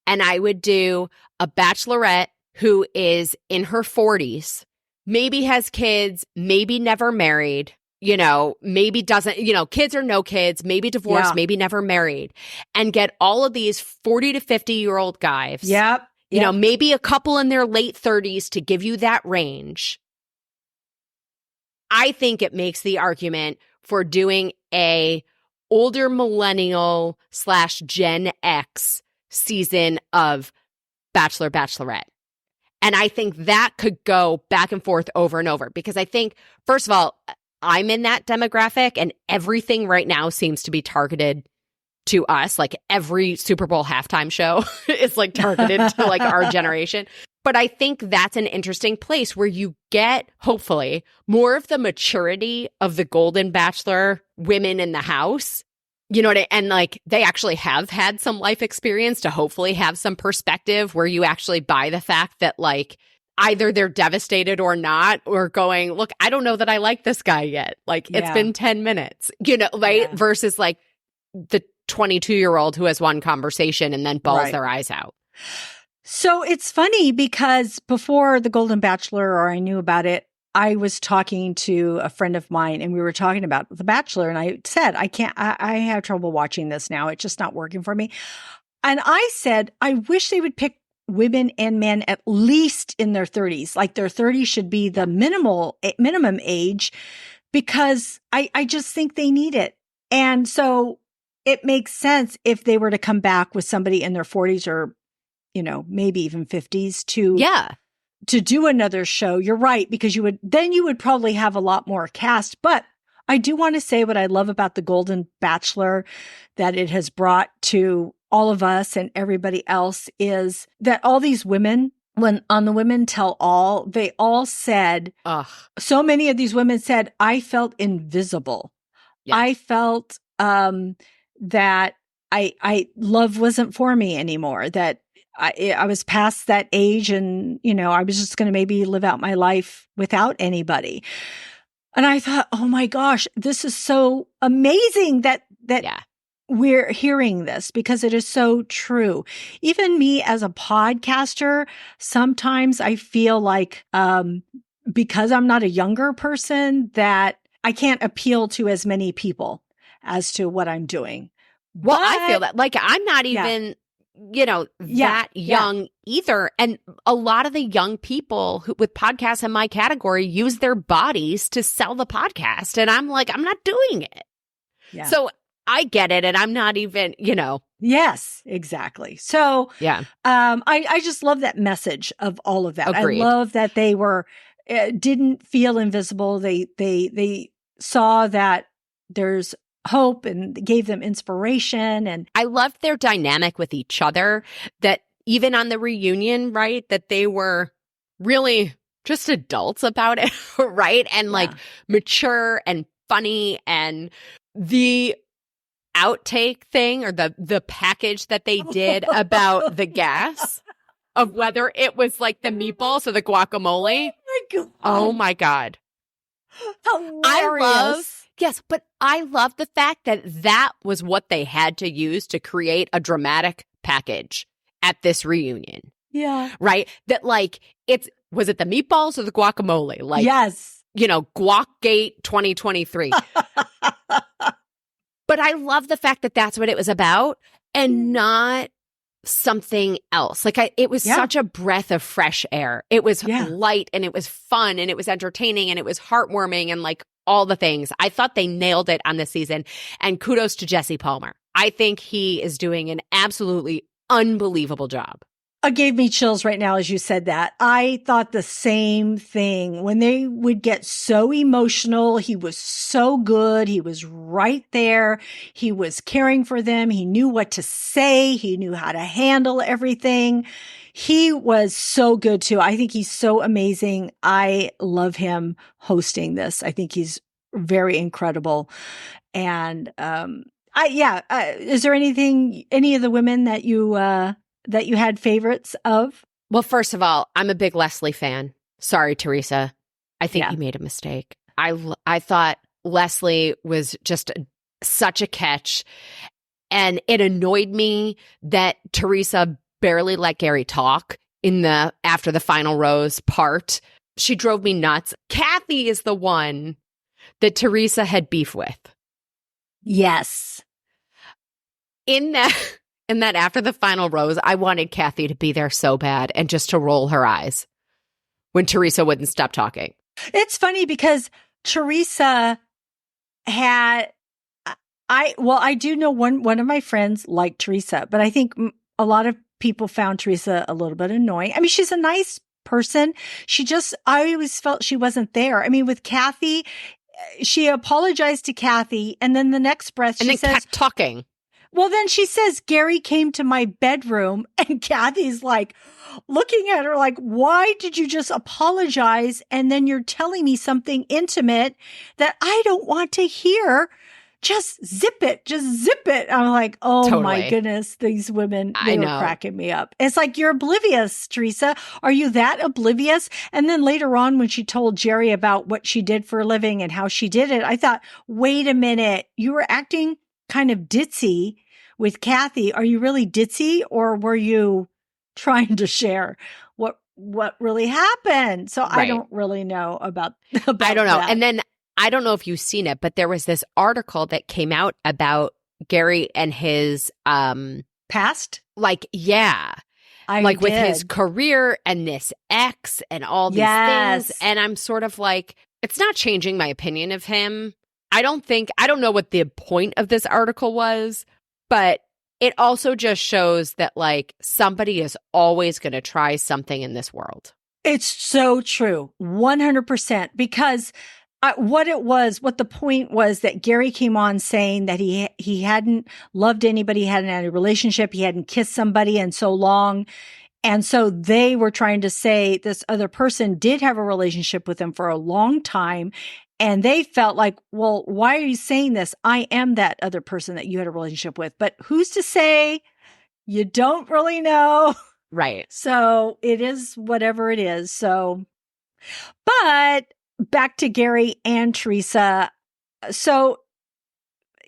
and I would do a Bachelorette who is in her 40s, maybe has kids, maybe never married, maybe doesn't, kids or no kids, maybe divorced, maybe never married, and get all of these 40 to 50-year-old guys. Yep. Maybe a couple in their late 30s to give you that range. I think it makes the argument for doing a older millennial / Gen X season of Bachelor, Bachelorette. And I think that could go back and forth over and over because I think, first of all, I'm in that demographic, and everything right now seems to be targeted to us. Like every Super Bowl halftime show is like targeted to like our generation. But I think that's an interesting place where you get, hopefully, more of the maturity of the Golden Bachelor women in the house. You know what and like they actually have had some life experience to hopefully have some perspective where you actually buy the fact that like either they're devastated or not, or going, look, I don't know that I like this guy yet. Like it's been 10 minutes, you know, right? Yeah. Versus like the 22-year-old who has one conversation and then bawls their eyes out. So it's funny because before the Golden Bachelor, or I knew about it, I was talking to a friend of mine and we were talking about The Bachelor. And I said, I have trouble watching this now. It's just not working for me. And I said, I wish they would pick women and men at least in their 30s. Like their 30s should be the minimum age, because I just think they need it. And so it makes sense if they were to come back with somebody in their 40s or, you know, maybe even 50s to do another show. You're right, because you would probably have a lot more cast. But I do want to say what I love about the Golden Bachelor that it has brought to all of us and everybody else is that all these women, when on the Women Tell All, they all said, so many of these women said, I felt invisible. Yeah. I felt that I love wasn't for me anymore, that I was past that age and, you know, I was just going to maybe live out my life without anybody. And I thought, oh my gosh, this is so amazing that we're hearing this, because it is so true. Even me as a podcaster, sometimes I feel like, because I'm not a younger person, that I can't appeal to as many people as to what I'm doing. Well, I feel that like I'm not even, you know, that young either. And a lot of the young people with podcasts in my category use their bodies to sell the podcast. And I'm like, I'm not doing it. Yeah. So I get it. And I'm not even, you know. Yes, exactly. So I just love that message of all of that. Agreed. I love that they didn't feel invisible. They saw that there's hope and gave them inspiration. And I loved their dynamic with each other, that even on the reunion, right, that they were really just adults about it, right? And like mature and funny. And the outtake thing, or the package that they did about the gas, of whether it was like the meatballs or the guacamole. Oh my God. Hilarious. Yes, but I love the fact that that was what they had to use to create a dramatic package at this reunion. Yeah. Right? That like, was it the meatballs or the guacamole? Like, yes. You know, Guac-gate 2023. But I love the fact that that's what it was about and not something else. Like it was such a breath of fresh air. It was light and it was fun and it was entertaining and it was heartwarming and like all the things. I thought they nailed it on this season. And kudos to Jesse Palmer. I think he is doing an absolutely unbelievable job. It gave me chills right now as you said that. I thought the same thing. When they would get so emotional, he was so good. He was right there. He was caring for them. He knew what to say. He knew how to handle everything. He was so good too. I think he's so amazing. I love him hosting this. I think he's very incredible. And is there any of the women that you had favorites of? Well, first of all, I'm a big Leslie fan. Sorry, Teresa. I think you made a mistake. I thought Leslie was just such a catch. And it annoyed me that Teresa barely let Gerry talk in the after the final rose part. She drove me nuts. Kathy is the one that Teresa had beef with. Yes. In that after the final rose, I wanted Kathy to be there so bad and just to roll her eyes when Teresa wouldn't stop talking. It's funny because Teresa had, I do know one of my friends liked Teresa, but I think a lot of people found Teresa a little bit annoying. I mean, she's a nice person. I always felt she wasn't there. I mean, with Kathy, she apologized to Kathy, and then the next breath And she then says, kept talking. well, then she says, Gerry came to my bedroom, and Kathy's like looking at her like, why did you just apologize? And then you're telling me something intimate that I don't want to hear. Just zip it. Just zip it. I'm like, oh my Totally. goodness, these women, I they were know. cracking me up. It's like, you're oblivious, Teresa. Are you that oblivious? And then later on, when she told Gerry about what she did for a living and how she did it, I thought, wait a minute, you were acting kind of ditzy with Kathy. Are you really ditzy, or were you trying to share what really happened? So I Right. don't really know about I don't know. that. And then I don't know if you've seen it, but there was this article that came out about Gerry and his past, like, yeah. I like with did. his career and this ex and all these Yes. things. And I'm sort of like, it's not changing my opinion of him. I don't know what the point of this article was, but it also just shows that like somebody is always going to try something in this world. It's so true. 100%. Because what the point was that Gerry came on saying that he hadn't loved anybody, hadn't had a relationship, he hadn't kissed somebody in so long. And so they were trying to say this other person did have a relationship with him for a long time. And they felt like, well, why are you saying this? I am that other person that you had a relationship with. But who's to say? You don't really know. Right. So it is whatever it is. So, but back to Gerry and Teresa. So,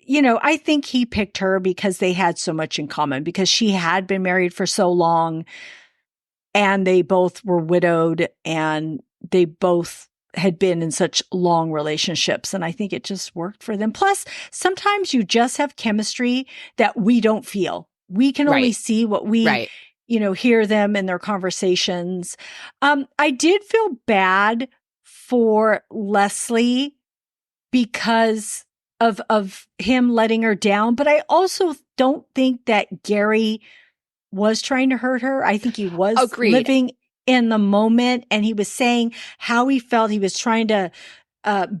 I think he picked her because they had so much in common, because she had been married for so long and they both were widowed and they both had been in such long relationships. And I think it just worked for them. Plus, sometimes you just have chemistry that we don't feel. We can only see what we, hear them in their conversations. I did feel bad for Leslie because of him letting her down, but I also don't think that Gerry was trying to hurt her. I think he was living in the moment, and he was saying how he felt. He was trying to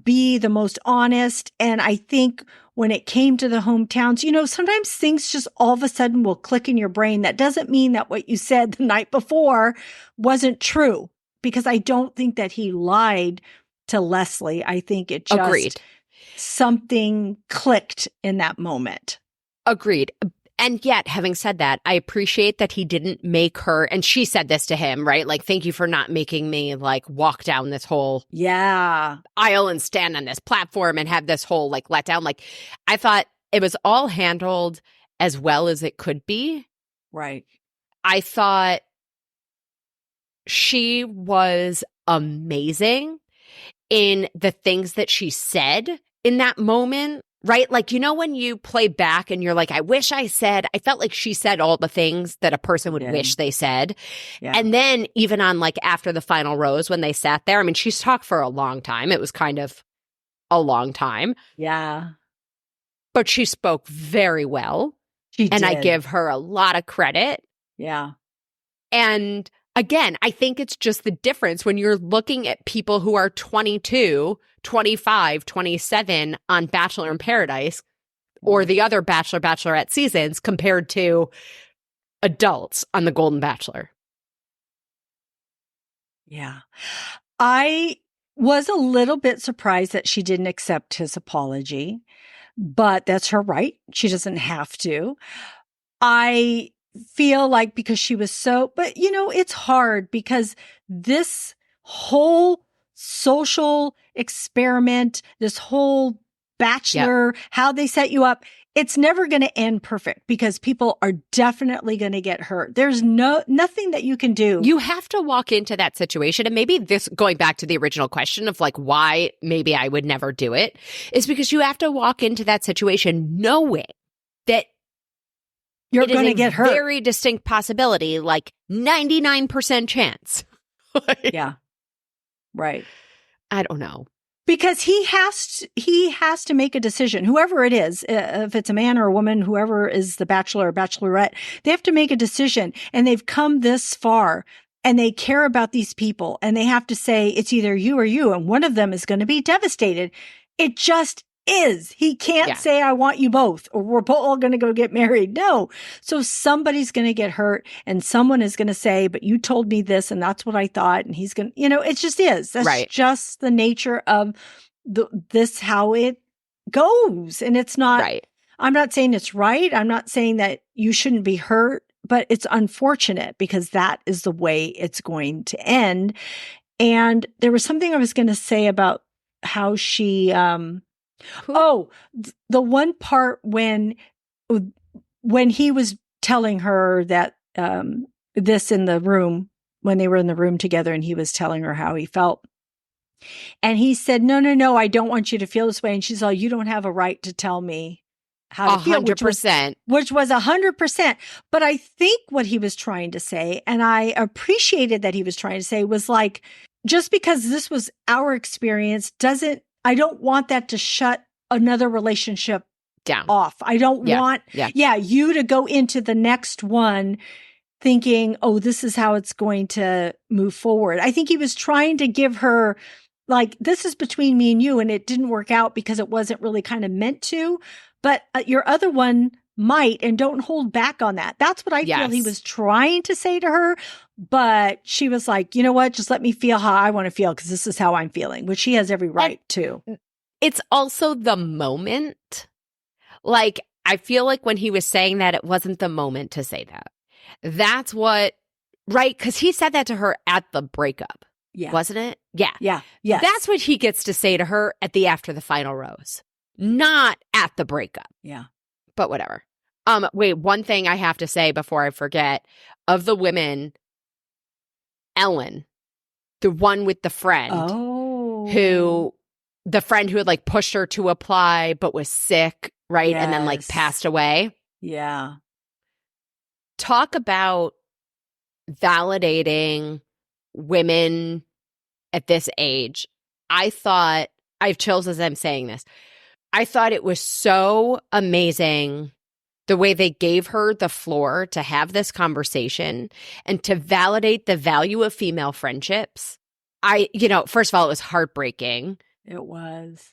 be the most honest. And I think when it came to the hometowns, sometimes things just all of a sudden will click in your brain. That doesn't mean that what you said the night before wasn't true, because I don't think that he lied to Leslie. I think it just something clicked in that moment. Agreed. And yet, having said that, I appreciate that he didn't make her, and she said this to him, right? Like, thank you for not making me like walk down this whole aisle and stand on this platform and have this whole like letdown. Like, I thought it was all handled as well as it could be. Right. I thought she was amazing in the things that she said in that moment. Right? Like, when you play back and you're like, I wish I felt like she said all the things that a person would wish they said. Yeah. And then even on like after the final rose, when they sat there, I mean, she's talked for a long time. It was kind of a long time. Yeah. But she spoke very well. She did. And I give her a lot of credit. Yeah. And again, I think it's just the difference when you're looking at people who are 22, 25, 27 on Bachelor in Paradise or the other Bachelor, Bachelorette seasons compared to adults on the Golden Bachelor. Yeah. I was a little bit surprised that she didn't accept his apology, but that's her right. She doesn't have to. I feel like because she was but it's hard because this whole social experiment, this whole Bachelor, how they set you up, it's never going to end perfect because people are definitely going to get hurt. There's nothing that you can do. You have to walk into that situation. And maybe this, going back to the original question of like why maybe I would never do it, is because you have to walk into that situation knowing that you're going to get hurt. Very distinct possibility, like 99% chance. Yeah. Right. I don't know. Because he has to make a decision. Whoever it is, if it's a man or a woman, whoever is the bachelor or bachelorette, they have to make a decision. And they've come this far and they care about these people. And they have to say, it's either you or you. And one of them is going to be devastated. It just is. He can't say, I want you both, or we're both all going to go get married. No. So somebody's going to get hurt and someone is going to say, but you told me this and that's what I thought. And he's going to, it just is. That's just the nature of this, how it goes. And it's not, I'm not saying it's right. I'm not saying that you shouldn't be hurt, but it's unfortunate because that is the way it's going to end. And there was something I was going to say about how she, the one part when he was telling her that, this in the room, when they were in the room together and he was telling her how he felt. And he said, no, I don't want you to feel this way. And she's all, you don't have a right to tell me how to feel. 100%. Which was 100%. But I think what he was trying to say, and I appreciated that he was trying to say, was like, just because this was our experience I don't want that to shut another relationship down off. I don't want you to go into the next one thinking, oh, this is how it's going to move forward. I think he was trying to give her like, this is between me and you, and it didn't work out because it wasn't really kind of meant to, but your other one might, and don't hold back on that. That's what I feel he was trying to say to her. But she was like, you know what? Just let me feel how I want to feel because this is how I'm feeling, which she has every right to. It's also the moment. Like, I feel like when he was saying that, it wasn't the moment to say that. That's what, right? Because he said that to her at the breakup. Yeah. Wasn't it? Yeah. Yeah. Yes. That's what he gets to say to her after the final rose, not at the breakup. Yeah. But whatever. Wait, one thing I have to say before I forget, of the women, Ellen, the one with the friend who had like pushed her to apply but was sick, right? Yes. And then like passed away. Yeah. Talk about validating women at this age. I have chills as I'm saying this. I thought it was so amazing the way they gave her the floor to have this conversation and to validate the value of female friendships. First of all, it was heartbreaking. It was.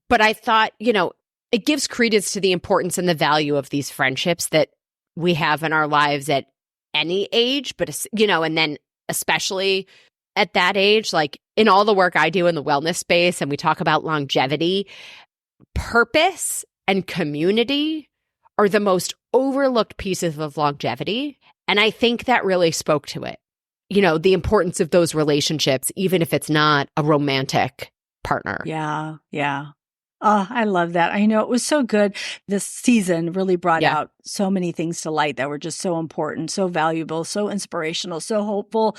But I thought, it gives credence to the importance and the value of these friendships that we have in our lives at any age, but, and then especially at that age, like in all the work I do in the wellness space, and we talk about longevity, purpose and community are the most overlooked pieces of longevity. And I think that really spoke to it. The importance of those relationships, even if it's not a romantic partner. Yeah. Yeah. Oh, I love that. I know it was so good. This season really brought out so many things to light that were just so important, so valuable, so inspirational, so hopeful.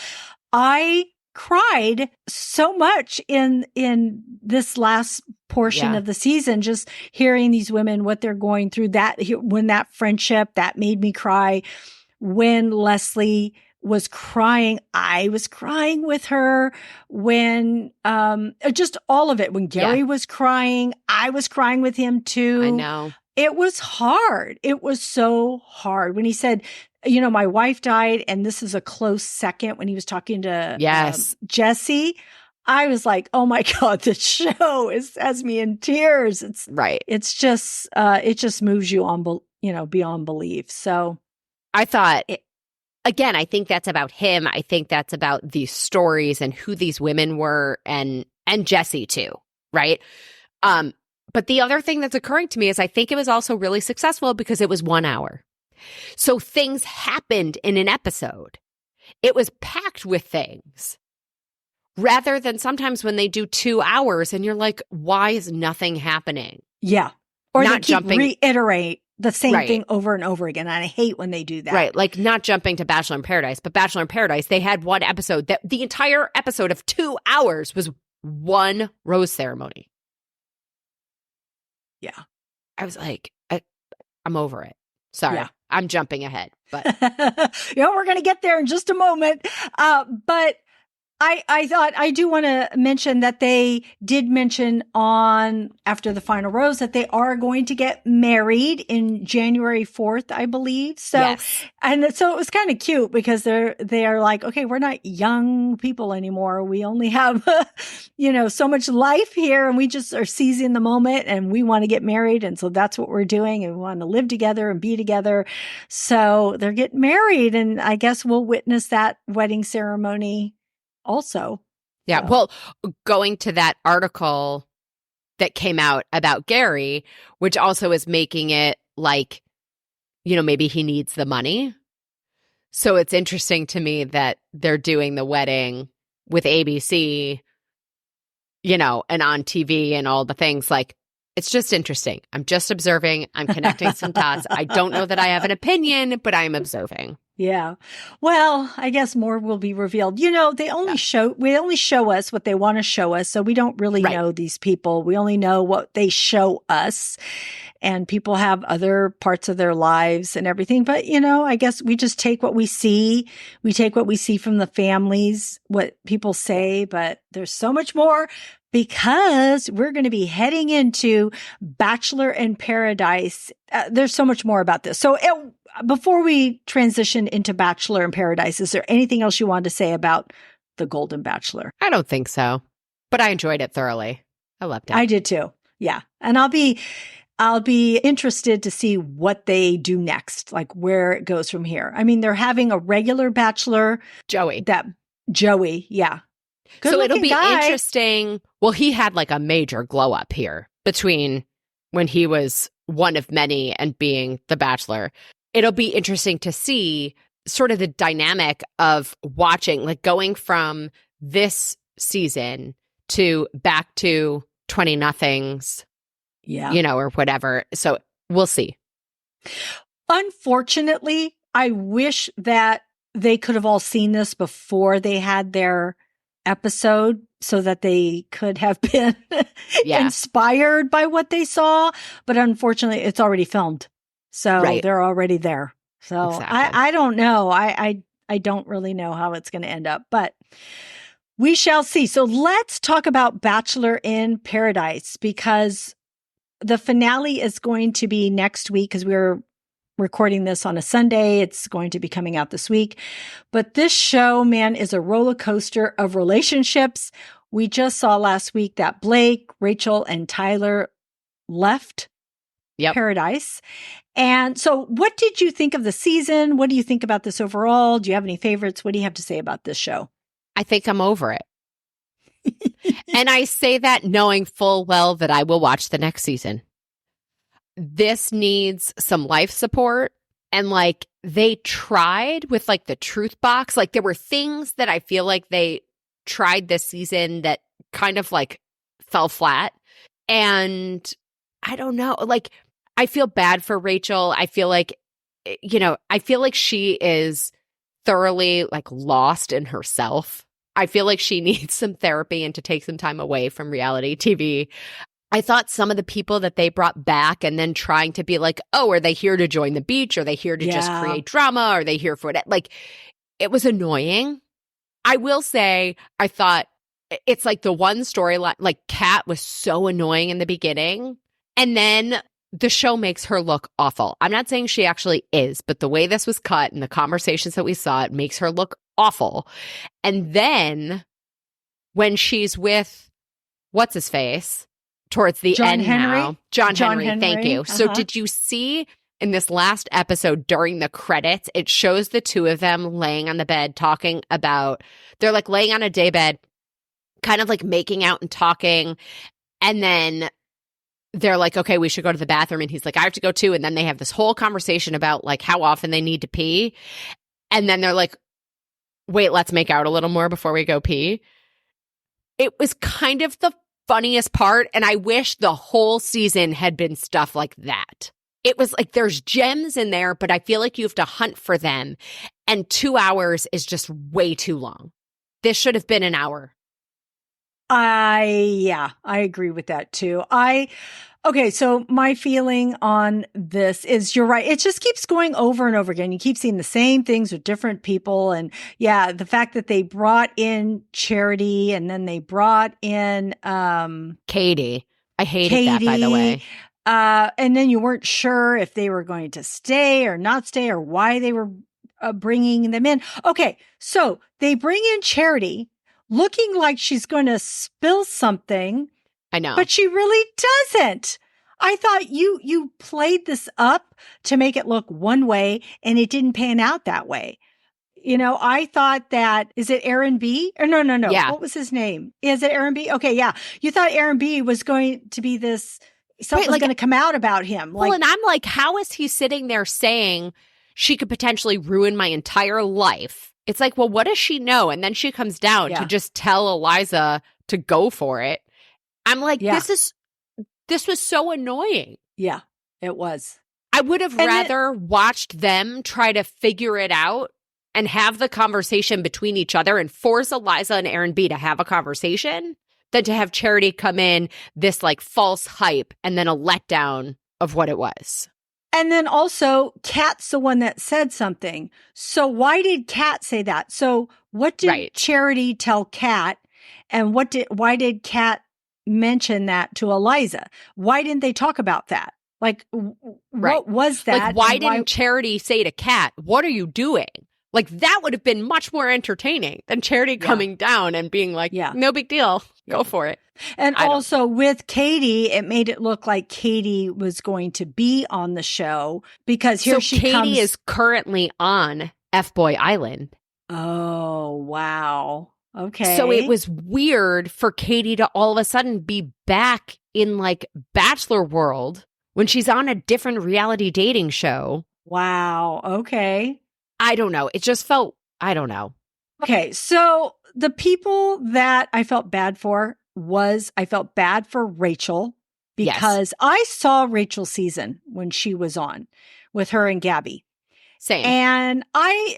I cried so much in this last portion of the season, just hearing these women, what they're going through, when that friendship, that made me cry. When Leslie was crying, I was crying with her. When just all of it, when Gerry was crying, I was crying with him too. I know. It was hard. It was so hard. When he said, my wife died and this is a close second, when he was talking to Jesse, I was like, oh my God, the show has me in tears. It's right. It's just, it just moves you on, beyond belief. So I thought, again, I think that's about him. I think that's about these stories and who these women were, and Jesse too, right? But the other thing that's occurring to me is I think it was also really successful because it was 1 hour. So things happened in an episode. It was packed with things. Rather than sometimes when they do 2 hours and you're like, why is nothing happening? Yeah. Or not they keep reiterate the same thing over and over again. And I hate when they do that. Right. Like not jumping to Bachelor in Paradise, but Bachelor in Paradise, they had one episode that the entire episode of 2 hours was one rose ceremony. Yeah. I was like, I'm over it. Sorry. Yeah. I'm jumping ahead. But we're going to get there in just a moment. But I thought I do want to mention that they did mention on after the final rose that they are going to get married in January 4th, I believe. So, Yes. and so it was kind of cute because they are like, okay, we're not young people anymore. We only have, so much life here and we just are seizing the moment and we want to get married. And so that's what we're doing. And we want to live together and be together. So they're getting married and I guess we'll witness that wedding ceremony also. Yeah. So. Well, going to that article that came out about Gerry, which also is making it like, maybe he needs the money. So it's interesting to me that they're doing the wedding with ABC, and on TV and all the things. Like, it's just interesting. I'm just observing. I'm connecting some dots. I don't know that I have an opinion, but I'm observing. Yeah. Well, I guess more will be revealed. They only show us what they want to show us. So we don't really know these people. We only know what they show us. And people have other parts of their lives and everything. But, I guess we just take what we see. We take what we see from the families, what people say, but there's so much more because we're going to be heading into Bachelor in Paradise. There's so much more about this. So before we transition into Bachelor in Paradise, is there anything else you wanted to say about the Golden Bachelor? I don't think so, but I enjoyed it thoroughly. I loved it. I did too. Yeah. And I'll be interested to see what they do next, like where it goes from here. I mean, they're having a regular Bachelor. Joey, yeah. So it'll be guy. Interesting. Well, he had like a major glow up here between when he was one of many and being the Bachelor. It'll be interesting to see sort of the dynamic of watching, like going from this season to back to 20 nothings, or whatever. So we'll see. Unfortunately, I wish that they could have all seen this before they had their episode so that they could have been inspired by what they saw. But unfortunately, it's already filmed. So they're already there. So exactly. I don't know. I don't really know how it's going to end up, but we shall see. So let's talk about Bachelor in Paradise because the finale is going to be next week because we're recording this on a Sunday. It's going to be coming out this week. But this show, man, is a roller coaster of relationships. We just saw last week that Blake, Rachel, and Tyler left Paradise. And so what did you think of the season? What do you think about this overall? Do you have any favorites? What do you have to say about this show? I think I'm over it. And I say that knowing full well that I will watch the next season. This needs some life support. And like they tried with like the truth box. Like there were things that I feel like they tried this season that kind of like fell flat. And I don't know, like I feel bad for Rachel. I feel like, she is thoroughly like lost in herself. I feel like she needs some therapy and to take some time away from reality TV. I thought some of the people that they brought back and then trying to be like, oh, are they here to join the beach? Are they here to just create drama? Are they here for it? Like, it was annoying. I will say, I thought it's like the one storyline, like Kat was so annoying in the beginning. And then the show makes her look awful. I'm not saying she actually is, but the way this was cut and the conversations that we saw, it makes her look awful. And then when she's with, what's his face? Towards the John end Henry? now. John Henry, thank you. Uh-huh. So did you see in this last episode during the credits, it shows the two of them laying on the bed talking about, they're like laying on a daybed, kind of like making out and talking. And then they're like, okay, we should go to the bathroom. And he's like, I have to go too. And then they have this whole conversation about like how often they need to pee. And then they're like, wait, let's make out a little more before we go pee. It was kind of the funniest part. And I wish the whole season had been stuff like that. It was like there's gems in there, but I feel like you have to hunt for them. And 2 hours is just way too long. This should have been an hour. I agree with that too. Okay, so my feeling on this is you're right. It just keeps going over and over again. You keep seeing the same things with different people. And yeah, the fact that they brought in Charity and then they brought in Katie. I hated that, by the way. And then you weren't sure if they were going to stay or not stay or why they were bringing them in. Okay, so they bring in Charity looking like she's going to spill something. I know. But she really doesn't. I thought you played this up to make it look one way and it didn't pan out that way. You know, I thought that, is it Aaron B? Or no. Yeah. What was his name? Is it Aaron B? Okay, yeah. You thought Aaron B was going to be this, something was going to come out about him. Well, and I'm like, how is he sitting there saying she could potentially ruin my entire life? It's like, well, what does she know? And then she comes down to just tell Eliza to go for it. I'm like, this was so annoying. Yeah, it was. I would have rather watched them try to figure it out and have the conversation between each other and force Eliza and Aaron B to have a conversation than to have Charity come in this like false hype and then a letdown of what it was. And then also, Kat's the one that said something. So why did Kat say that? So what did Charity tell Kat? And why did Kat mention that to Eliza? Why didn't they talk about that? Like, what was that? Like, why didn't Charity say to Kat, what are you doing? Like, that would have been much more entertaining than Charity coming down and being like, no big deal. Go for it. And also with Katie, it made it look like Katie was going to be on the show because Katie is currently on Fboy Island. Oh, wow. Okay. So it was weird for Katie to all of a sudden be back in like Bachelor world when she's on a different reality dating show. Wow. Okay. I don't know. It just felt, I don't know. Okay. So the people that I felt bad for I felt bad for Rachel because I saw Rachel's season when she was on with her and Gabby. Same. And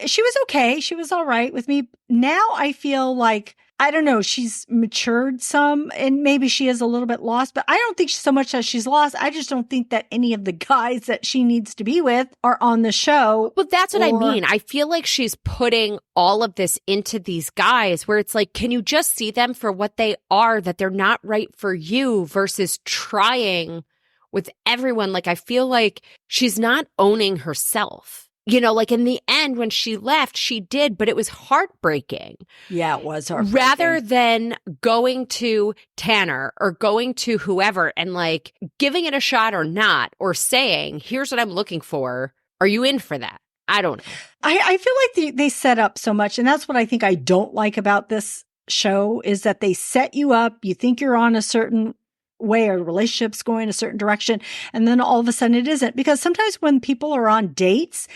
she was okay. She was all right with me. Now I feel like, I don't know, she's matured some and maybe she is a little bit lost, but I don't think so much as she's lost. I just don't think that any of the guys that she needs to be with are on the show. Well, that's what I mean. I feel like she's putting all of this into these guys where it's like, can you just see them for what they are, that they're not right for you versus trying with everyone? Like, I feel like she's not owning herself. You know, like in the end, when she left, she did, but it was heartbreaking. Yeah, it was heartbreaking. Rather than going to Tanner or going to whoever and like giving it a shot or not, or saying, here's what I'm looking for. Are you in for that? I don't know. I feel like they set up so much. And that's what I think I don't like about this show is that they set you up. You think you're on a certain way or relationship's going a certain direction. And then all of a sudden it isn't. Because sometimes when people are on dates,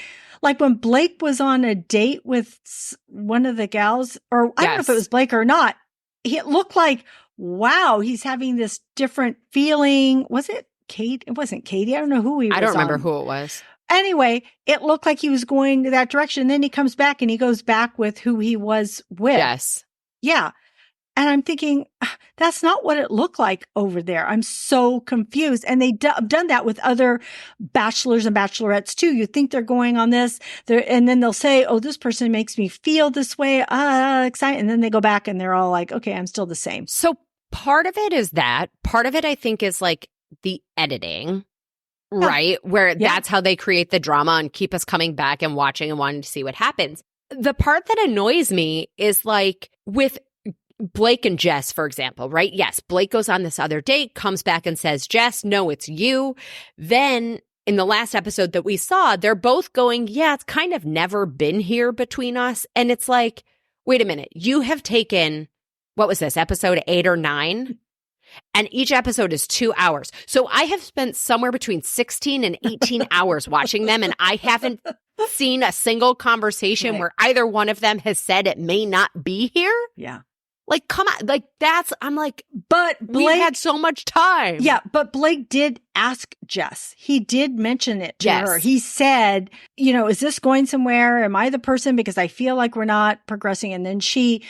like when Blake was on a date with one of the gals, or I don't know if it was Blake or not, it looked like, wow, he's having this different feeling. Was it Kate? It wasn't Katie. I don't know who he was I don't remember on. who it was. Anyway, it looked like he was going to that direction. And then he comes back and he goes back with who he was with. Yes. Yeah. And I'm thinking, that's not what it looked like over there. I'm so confused. And they've done that with other bachelors and bachelorettes too. You think they're going on this, and then they'll say, oh, this person makes me feel this way. Excited. And then they go back and they're all like, okay, I'm still the same. So part of it is that. Part of it, I think, is like the editing, right? Where that's how they create the drama and keep us coming back and watching and wanting to see what happens. The part that annoys me is like with Blake and Jess, for example, right? Yes, Blake goes on this other date, comes back and says, Jess, no, it's you. Then in the last episode that we saw, they're both going, yeah, it's kind of never been here between us. And it's like, wait a minute, you have taken, what was this, episode 8 or 9? And each episode is 2 hours. So I have spent somewhere between 16 and 18 hours watching them, and I haven't seen a single conversation where either one of them has said it may not be here. Yeah. Like, come on. Like, I'm like, but Blake we had so much time. Yeah, but Blake did ask Jess. He did mention it to her. He said, you know, is this going somewhere? Am I the person? Because I feel like we're not progressing. And then she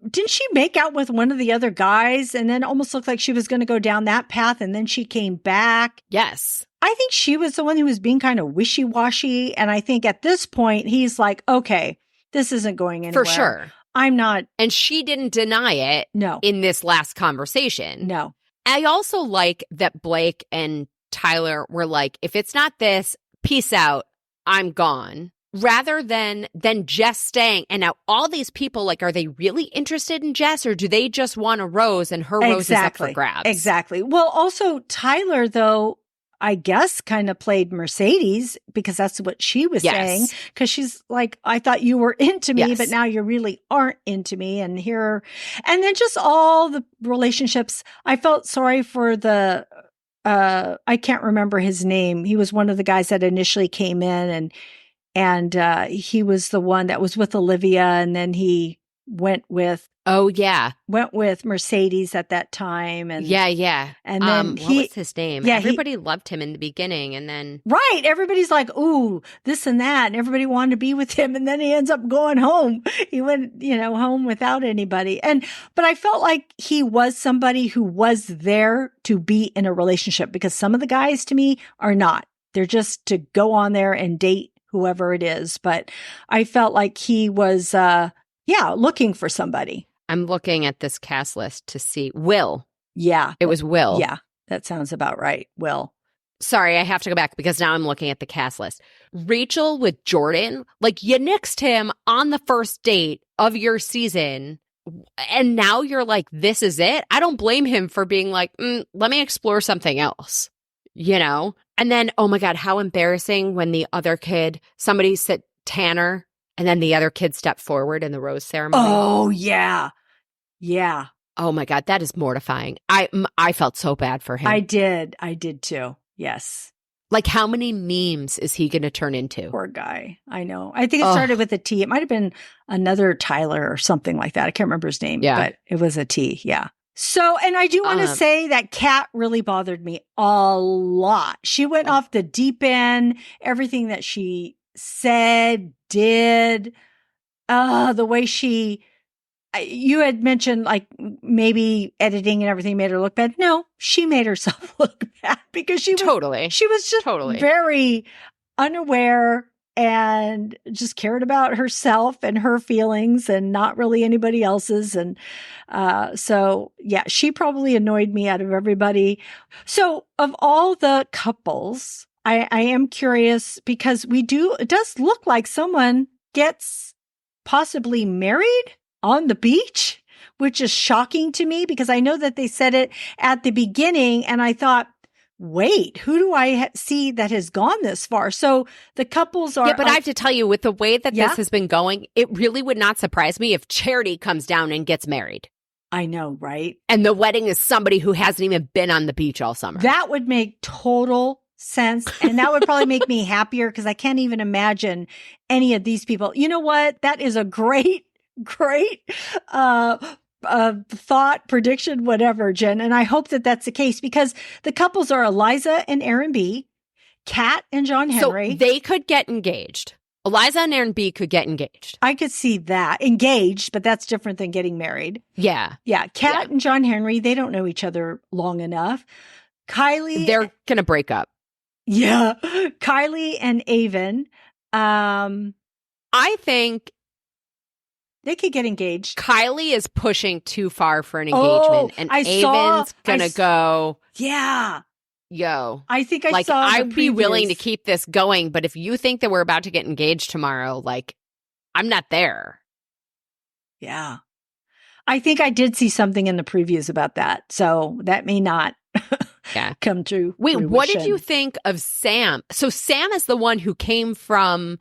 didn't she make out with one of the other guys and then almost looked like she was going to go down that path and then she came back? Yes. I think she was the one who was being kind of wishy-washy. And I think at this point, he's like, okay, this isn't going anywhere. For sure. I'm not. And she didn't deny it in this last conversation. No. I also like that Blake and Tyler were like, if it's not this, peace out, I'm gone. Rather than Jess staying. And now all these people, like, are they really interested in Jess or do they just want a rose and her rose is up for grabs? Exactly. Well, also Tyler, though, I guess kind of played Mercedes because that's what she was saying. Because she's like, I thought you were into me, but now you really aren't into me. And then just all the relationships. I felt sorry for I can't remember his name. He was one of the guys that initially came in and he was the one that was with Olivia, and then he went with Mercedes at that time, and and then what was his name? Yeah, everybody loved him in the beginning, and then everybody's like, ooh, this and that, and everybody wanted to be with him, and then he ends up going home. He went, home without anybody, but I felt like he was somebody who was there to be in a relationship because some of the guys to me are not. They're just to go on there and date whoever it is. But I felt like he was, looking for somebody. I'm looking at this cast list to see. Will. Yeah. It was Will. Yeah. That sounds about right. Will. Sorry, I have to go back because now I'm looking at the cast list. Rachel with Jordan, like you nixed him on the first date of your season. And now you're like, this is it? I don't blame him for being like, let me explore something else. And then, oh my God, how embarrassing when the other kid, somebody said Tanner, and then the other kid stepped forward in the rose ceremony. Oh, yeah. Yeah. Oh my God, that is mortifying. I felt so bad for him. I did too. Yes. Like, how many memes is he going to turn into? Poor guy. I know. I think it started with a T. It might have been another Tyler or something like that. I can't remember his name, but it was a T. Yeah. So, and I do want to say that Kat really bothered me a lot. She went off the deep end, everything that she said, did, the way you had mentioned like maybe editing and everything made her look bad. No, she made herself look bad because she was just very unaware and just cared about herself and her feelings and not really anybody else's. And so, yeah, she probably annoyed me out of everybody. So of all the couples, I am curious because it does look like someone gets possibly married on the beach, which is shocking to me because I know that they said it at the beginning and I thought, wait, who do I see that has gone this far? So the couples are... Yeah, but I have to tell you, with the way that this has been going, it really would not surprise me if Charity comes down and gets married. I know, right? And the wedding is somebody who hasn't even been on the beach all summer. That would make total sense. And that would probably make me happier because I can't even imagine any of these people. You know what? That is a great thought, prediction, whatever, Jen. And I hope that that's the case because the couples are Eliza and Aaron B, Kat and John Henry. So they could get engaged. Eliza and Aaron B could get engaged. I could see that. Engaged, but that's different than getting married. Yeah. Yeah. Kat and John Henry, they don't know each other long enough. Kylie. They're going to break up. Yeah. Kylie and Avon. I think they could get engaged. Kylie is pushing too far for an engagement. And Avon's going to go. Yeah. Yo. I think I saw I'd be willing to keep this going. But if you think that we're about to get engaged tomorrow, like, I'm not there. Yeah. I think I did see something in the previews about that. So that may not come true. Wait, fruition. What did you think of Sam? So Sam is the one who came from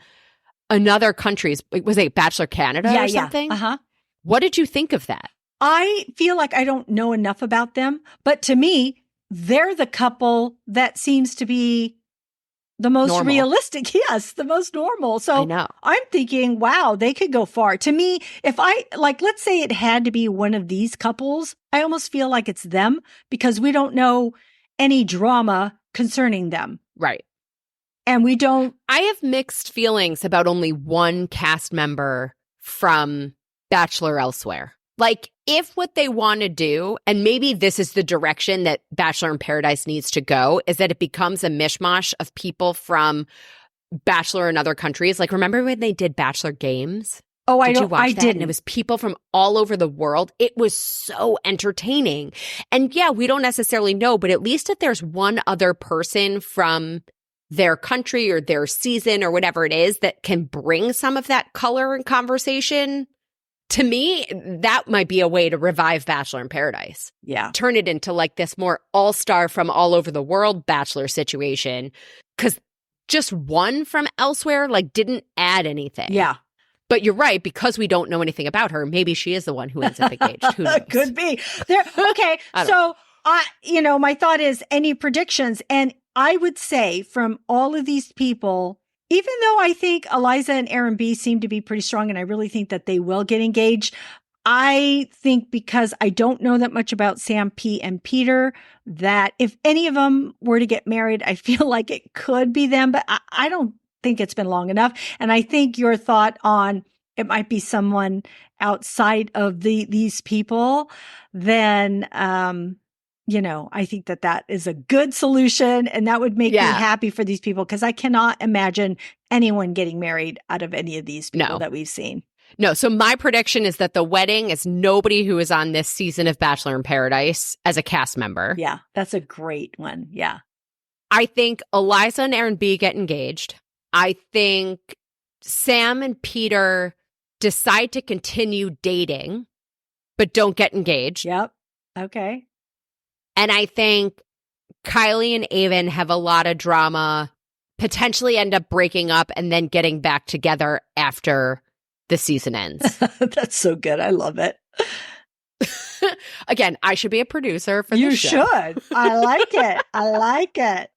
another country's, was it Bachelor Canada or something? Uh-huh. What did you think of that? I feel like I don't know enough about them, but to me, they're the couple that seems to be the most realistic. Yes, the most normal. So I know. I'm thinking, wow, they could go far. To me, if let's say it had to be one of these couples, I almost feel like it's them because we don't know any drama concerning them. Right. And we don't. I have mixed feelings about only one cast member from Bachelor Elsewhere. Like, if what they want to do, and maybe this is the direction that Bachelor in Paradise needs to go, is that it becomes a mishmash of people from Bachelor in other countries. Like, remember when they did Bachelor Games? Oh, Did you watch that? didn't. And it was people from all over the world. It was so entertaining. And yeah, we don't necessarily know, but at least if there's one other person from their country or their season or whatever it is that can bring some of that color and conversation, to me, that might be a way to revive Bachelor in Paradise. Yeah. Turn it into like this more all-star from all over the world Bachelor situation. Because just one from elsewhere, like, didn't add anything. Yeah. But you're right, because we don't know anything about her, maybe she is the one who ends up engaged. Who knows? Could be. Okay, so my thought is, any predictions? And I would say from all of these people, even though I think Eliza and Aaron B seem to be pretty strong, and I really think that they will get engaged, I think because I don't know that much about Sam P and Peter, that if any of them were to get married, I feel like it could be them, but I don't think it's been long enough. And I think your thought on it might be someone outside of these people, then, I think that is a good solution, and that would make me happy for these people, because I cannot imagine anyone getting married out of any of these people that we've seen. No. So my prediction is that the wedding is nobody who is on this season of Bachelor in Paradise as a cast member. Yeah, that's a great one. Yeah. I think Eliza and Aaron B get engaged. I think Sam and Peter decide to continue dating, but don't get engaged. Yep. Okay. And I think Kylie and Aven have a lot of drama, potentially end up breaking up and then getting back together after the season ends. That's so good. I love it. Again, I should be a producer for this show. You should. I like it. I like it.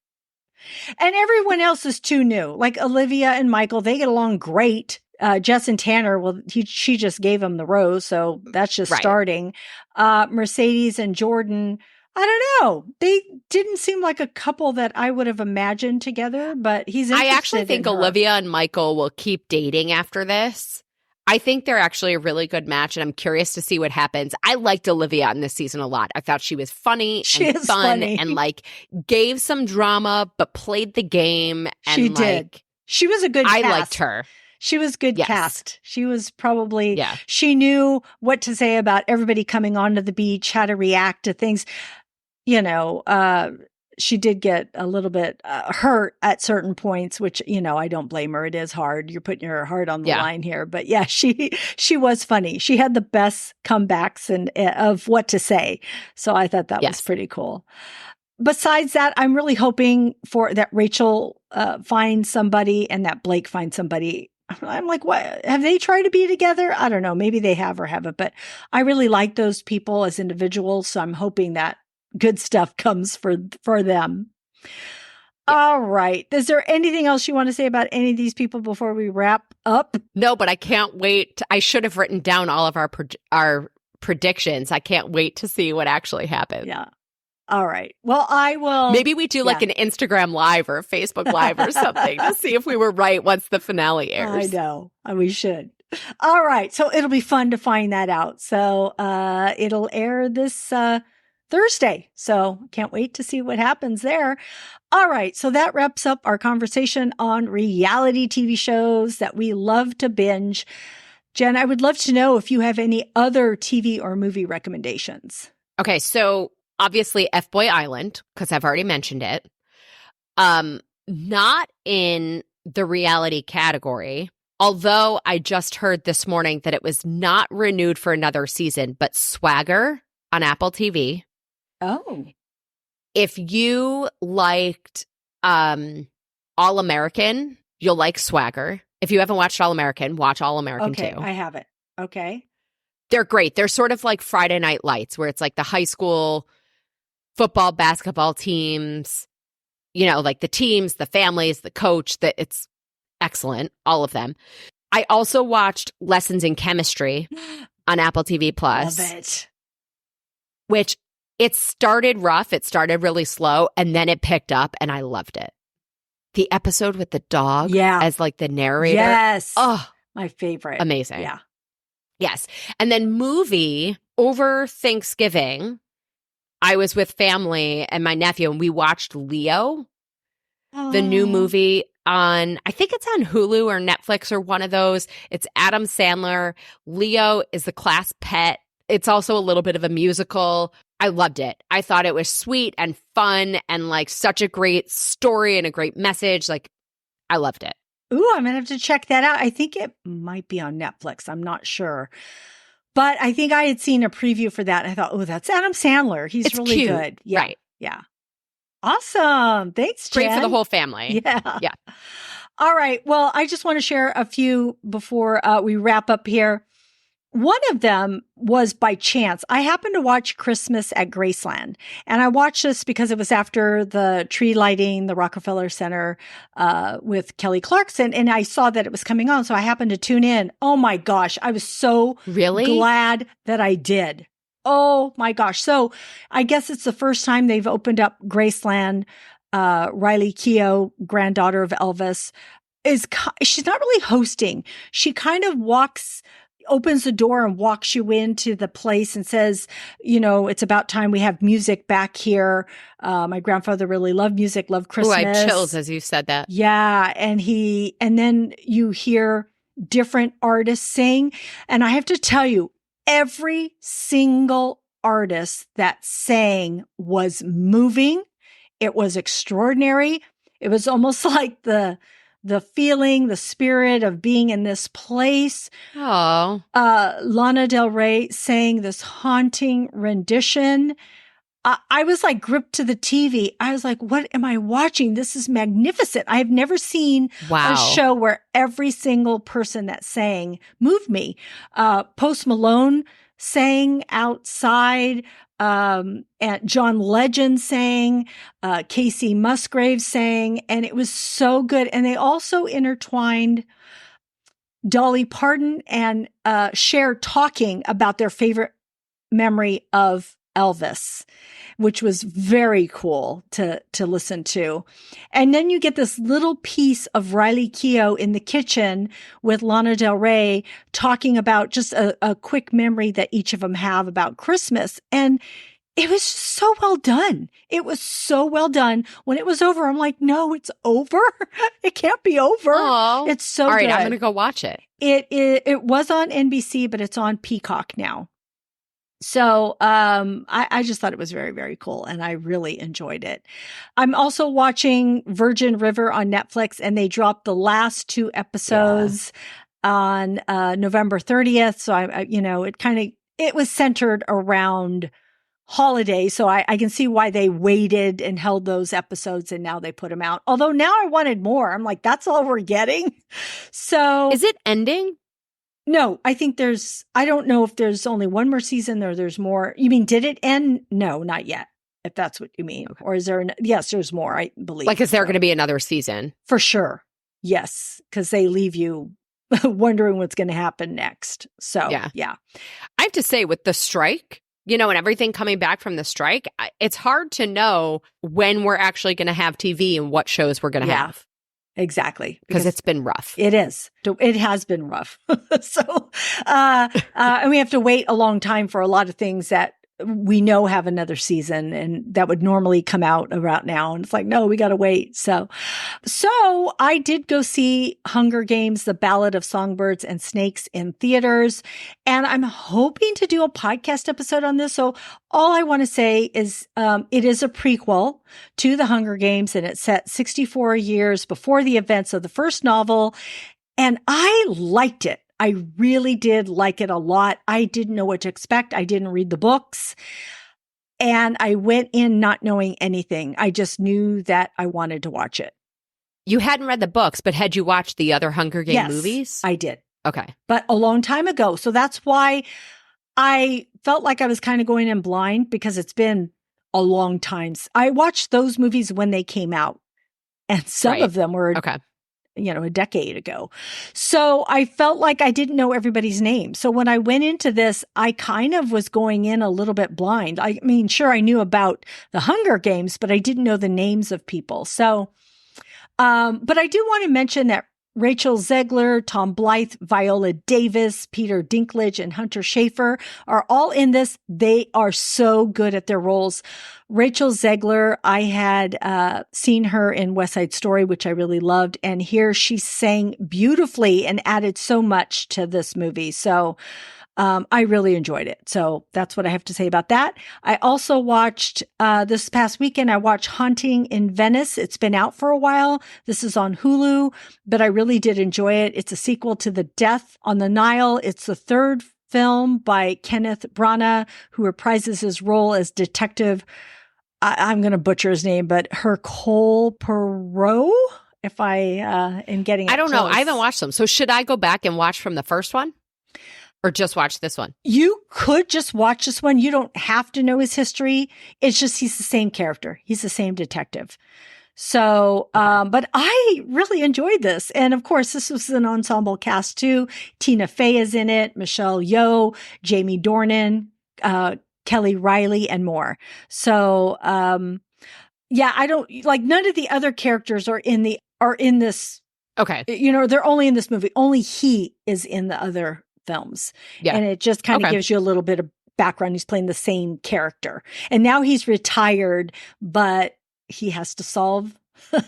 And everyone else is too new. Like Olivia and Michael, they get along great. Jess and Tanner, well, she just gave him the rose, so that's just starting. Mercedes and Jordan, I don't know. They didn't seem like a couple that I would have imagined together, but he's interested. I actually think Olivia and Michael will keep dating after this. I think they're actually a really good match, and I'm curious to see what happens. I liked Olivia in this season a lot. I thought she was funny and fun and like gave some drama, but played the game. And she did. She was a good cast. I liked her. She was good cast. She was probably, she knew what to say about everybody coming onto the beach, how to react to things. She did get a little bit hurt at certain points, which, I don't blame her. It is hard. You're putting your heart on the line here. But yeah, she was funny. She had the best comebacks and of what to say. So I thought that was pretty cool. Besides that, I'm really hoping for that Rachel finds somebody and that Blake finds somebody. I'm like, what? Have they tried to be together? I don't know. Maybe they have or haven't, but I really like those people as individuals. So I'm hoping that good stuff comes for them. Yeah. All right. Is there anything else you want to say about any of these people before we wrap up? No, but I can't wait. I should have written down all of our predictions. I can't wait to see what actually happens. Yeah. All right. Well, I will. Maybe we do like an Instagram Live or a Facebook Live or something to see if we were right once the finale airs. I know. We should. All right. So it'll be fun to find that out. So it'll air this Thursday. So can't wait to see what happens there. All right. So that wraps up our conversation on reality TV shows that we love to binge. Jen, I would love to know if you have any other TV or movie recommendations. Okay. So obviously Fboy Island, because I've already mentioned it. Not in the reality category, although I just heard this morning that it was not renewed for another season, but Swagger on Apple TV. Oh. If you liked All American, you'll like Swagger. If you haven't watched All American, watch All American too. I have it. Okay. They're great. They're sort of like Friday Night Lights, where it's like the high school football, basketball teams, like the teams, the families, the coach, it's excellent. All of them. I also watched Lessons in Chemistry on Apple TV Plus. Love it. Which it started rough. It started really slow and then it picked up and I loved it. The episode with the dog as like the narrator. Yes. Oh, my favorite. Amazing. Yeah. Yes. And then movie, over Thanksgiving, I was with family and my nephew, and we watched Leo, the new movie on, I think it's on Hulu or Netflix or one of those. It's Adam Sandler. Leo is the class pet. It's also a little bit of a musical. I loved it. I thought it was sweet and fun and like such a great story and a great message. Like, I loved it. Ooh, I'm going to have to check that out. I think it might be on Netflix. I'm not sure. But I think I had seen a preview for that. And I thought, oh, that's Adam Sandler. He's It's really cute. good. Yeah. Right. Yeah. Awesome. Thanks, Jen. Great for the whole family. Yeah. Yeah. All right. Well, I just want to share a few before we wrap up here. One of them was by chance. I happened to watch Christmas at Graceland, and I watched this because it was after the tree lighting, the Rockefeller Center with Kelly Clarkson, and I saw that it was coming on, so I happened to tune in. Oh my gosh, I was so glad that I did. Oh my gosh. So I guess it's the first time they've opened up Graceland. Riley Keough, granddaughter of Elvis, she's not really hosting. She kind of opens the door and walks you into the place and says, you know, it's about time we have music back here. My grandfather really loved music, loved Christmas. Oh, I have chills as you said that. Yeah. And then you hear different artists sing. And I have to tell you, every single artist that sang was moving. It was extraordinary. It was almost like the feeling, the spirit of being in this place. Oh. Lana Del Rey sang this haunting rendition. I was like gripped to the TV. I was like, what am I watching? This is magnificent. I have never seen a show where every single person that sang moved me. Post Malone sang outside. And John Legend sang, Casey Musgraves sang, and it was so good. And they also intertwined Dolly Parton and Cher talking about their favorite memory of Elvis, which was very cool to listen to. And then you get this little piece of Riley Keough in the kitchen with Lana Del Rey talking about just a quick memory that each of them have about Christmas. And it was so well done. It was so well done. When it was over, I'm like, no, it's over. It can't be over. Oh, it's so all right. good. I'm going to go watch it. It was on NBC, but it's on Peacock now. So, I just thought it was very, very cool, and I really enjoyed it. I'm also watching Virgin River on Netflix, and they dropped the last 2 episodes on November 30th. So it was centered around holidays. So I can see why they waited and held those episodes, and now they put them out. Although now I wanted more. I'm like, that's all we're getting. So is it ending? No, I think I don't know if there's only one more season or there's more. You mean, did it end? No, not yet. If that's what you mean. Okay. Or is there, yes, there's more, I believe. Like, is there going to be another season? For sure. Yes. Because they leave you wondering what's going to happen next. So, yeah. I have to say, with the strike, and everything coming back from the strike, it's hard to know when we're actually going to have TV and what shows we're going to have. Exactly. Because it's been rough. It is. It has been rough. So, and we have to wait a long time for a lot of things that we know have another season and that would normally come out around now. And it's like, no, we got to wait. So I did go see Hunger Games, The Ballad of Songbirds and Snakes in theaters. And I'm hoping to do a podcast episode on this. So all I want to say is, it is a prequel to The Hunger Games, and it's set 64 years before the events of the first novel. And I liked it. I really did like it a lot. I didn't know what to expect. I didn't read the books, and I went in not knowing anything. I just knew that I wanted to watch it. You hadn't read the books, but had you watched the other Hunger Games movies? I did. Okay. But a long time ago. So that's why I felt like I was kind of going in blind, because it's been a long time. I watched those movies when they came out, and some of them were a decade ago. So I felt like I didn't know everybody's name. So when I went into this, I kind of was going in a little bit blind. I mean, sure, I knew about the Hunger Games, but I didn't know the names of people. So, but I do want to mention that Rachel Zegler, Tom Blythe, Viola Davis, Peter Dinklage, and Hunter Schafer are all in this. They are so good at their roles. Rachel Zegler, I had seen her in West Side Story, which I really loved. And here she sang beautifully and added so much to this movie. So I really enjoyed it. So that's what I have to say about that. I also watched, this past weekend, I watched Haunting in Venice. It's been out for a while. This is on Hulu, but I really did enjoy it. It's a sequel to The Death on the Nile. It's the third film by Kenneth Branagh, who reprises his role as detective. I'm going to butcher his name, but Hercule Poirot, if I am getting it I don't know. close. I haven't watched them. So should I go back and watch from the first one? Or just watch this one? You could just watch this one. You don't have to know his history. It's just he's the same character. He's the same detective. So, but I really enjoyed this. And of course, this was an ensemble cast too. Tina Fey is in it, Michelle Yeoh, Jamie Dornan, Kelly Riley, and more. So, yeah, I don't like none of the other characters are in this. Okay. You know, they're only in this movie. Only he is in the other films. Yeah. And it just kind of gives you a little bit of background. He's playing the same character. And now he's retired, but he has to solve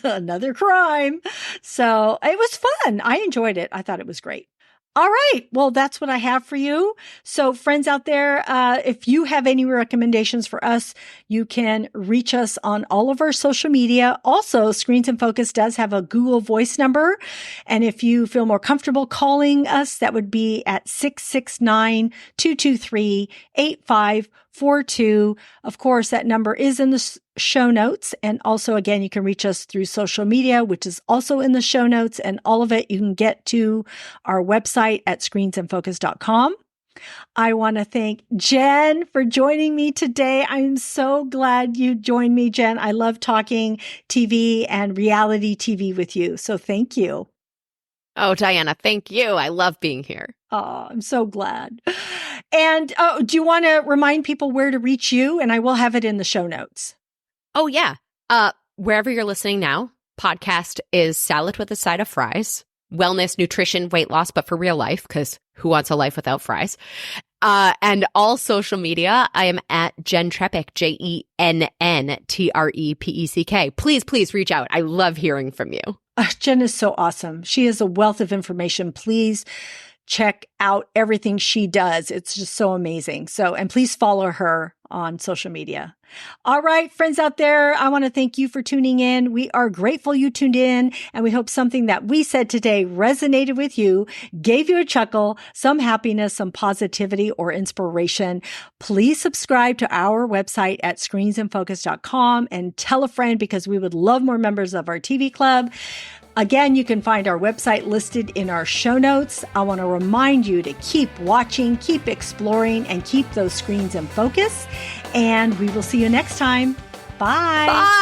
another crime. So it was fun. I enjoyed it. I thought it was great. All right. Well, that's what I have for you. So friends out there, if you have any recommendations for us, you can reach us on all of our social media. Also, Screens in Focus does have a Google Voice number. And if you feel more comfortable calling us, that would be at 669-223-8542. Of course, that number is in the show notes. And also, again, you can reach us through social media, which is also in the show notes. And all of it, you can get to our website at screensinfocus.com. I want to thank Jenn for joining me today. I'm so glad you joined me, Jenn. I love talking TV and reality TV with you. So thank you. Oh, Diana, thank you. I love being here. Oh, I'm so glad. And do you want to remind people where to reach you? And I will have it in the show notes. Oh, yeah. Wherever you're listening now, podcast is Salad with a Side of Fries. Wellness, nutrition, weight loss, but for real life, because who wants a life without fries? And all social media, I am at Jenn Trepeck, JENNTREPECK. Please reach out. I love hearing from you. Jenn is so awesome. She is a wealth of information. Please check out everything she does. It's just so amazing. So, and please follow her on social media. All right, friends out there, I want to thank you for tuning in. We are grateful you tuned in, and we hope something that we said today resonated with you, gave you a chuckle, some happiness, some positivity, or inspiration. Please subscribe to our website at screensinfocus.com and tell a friend, because we would love more members of our TV club. Again, you can find our website listed in our show notes. I want to remind you to keep watching, keep exploring, and keep those screens in focus. And we will see you next time. Bye. Bye.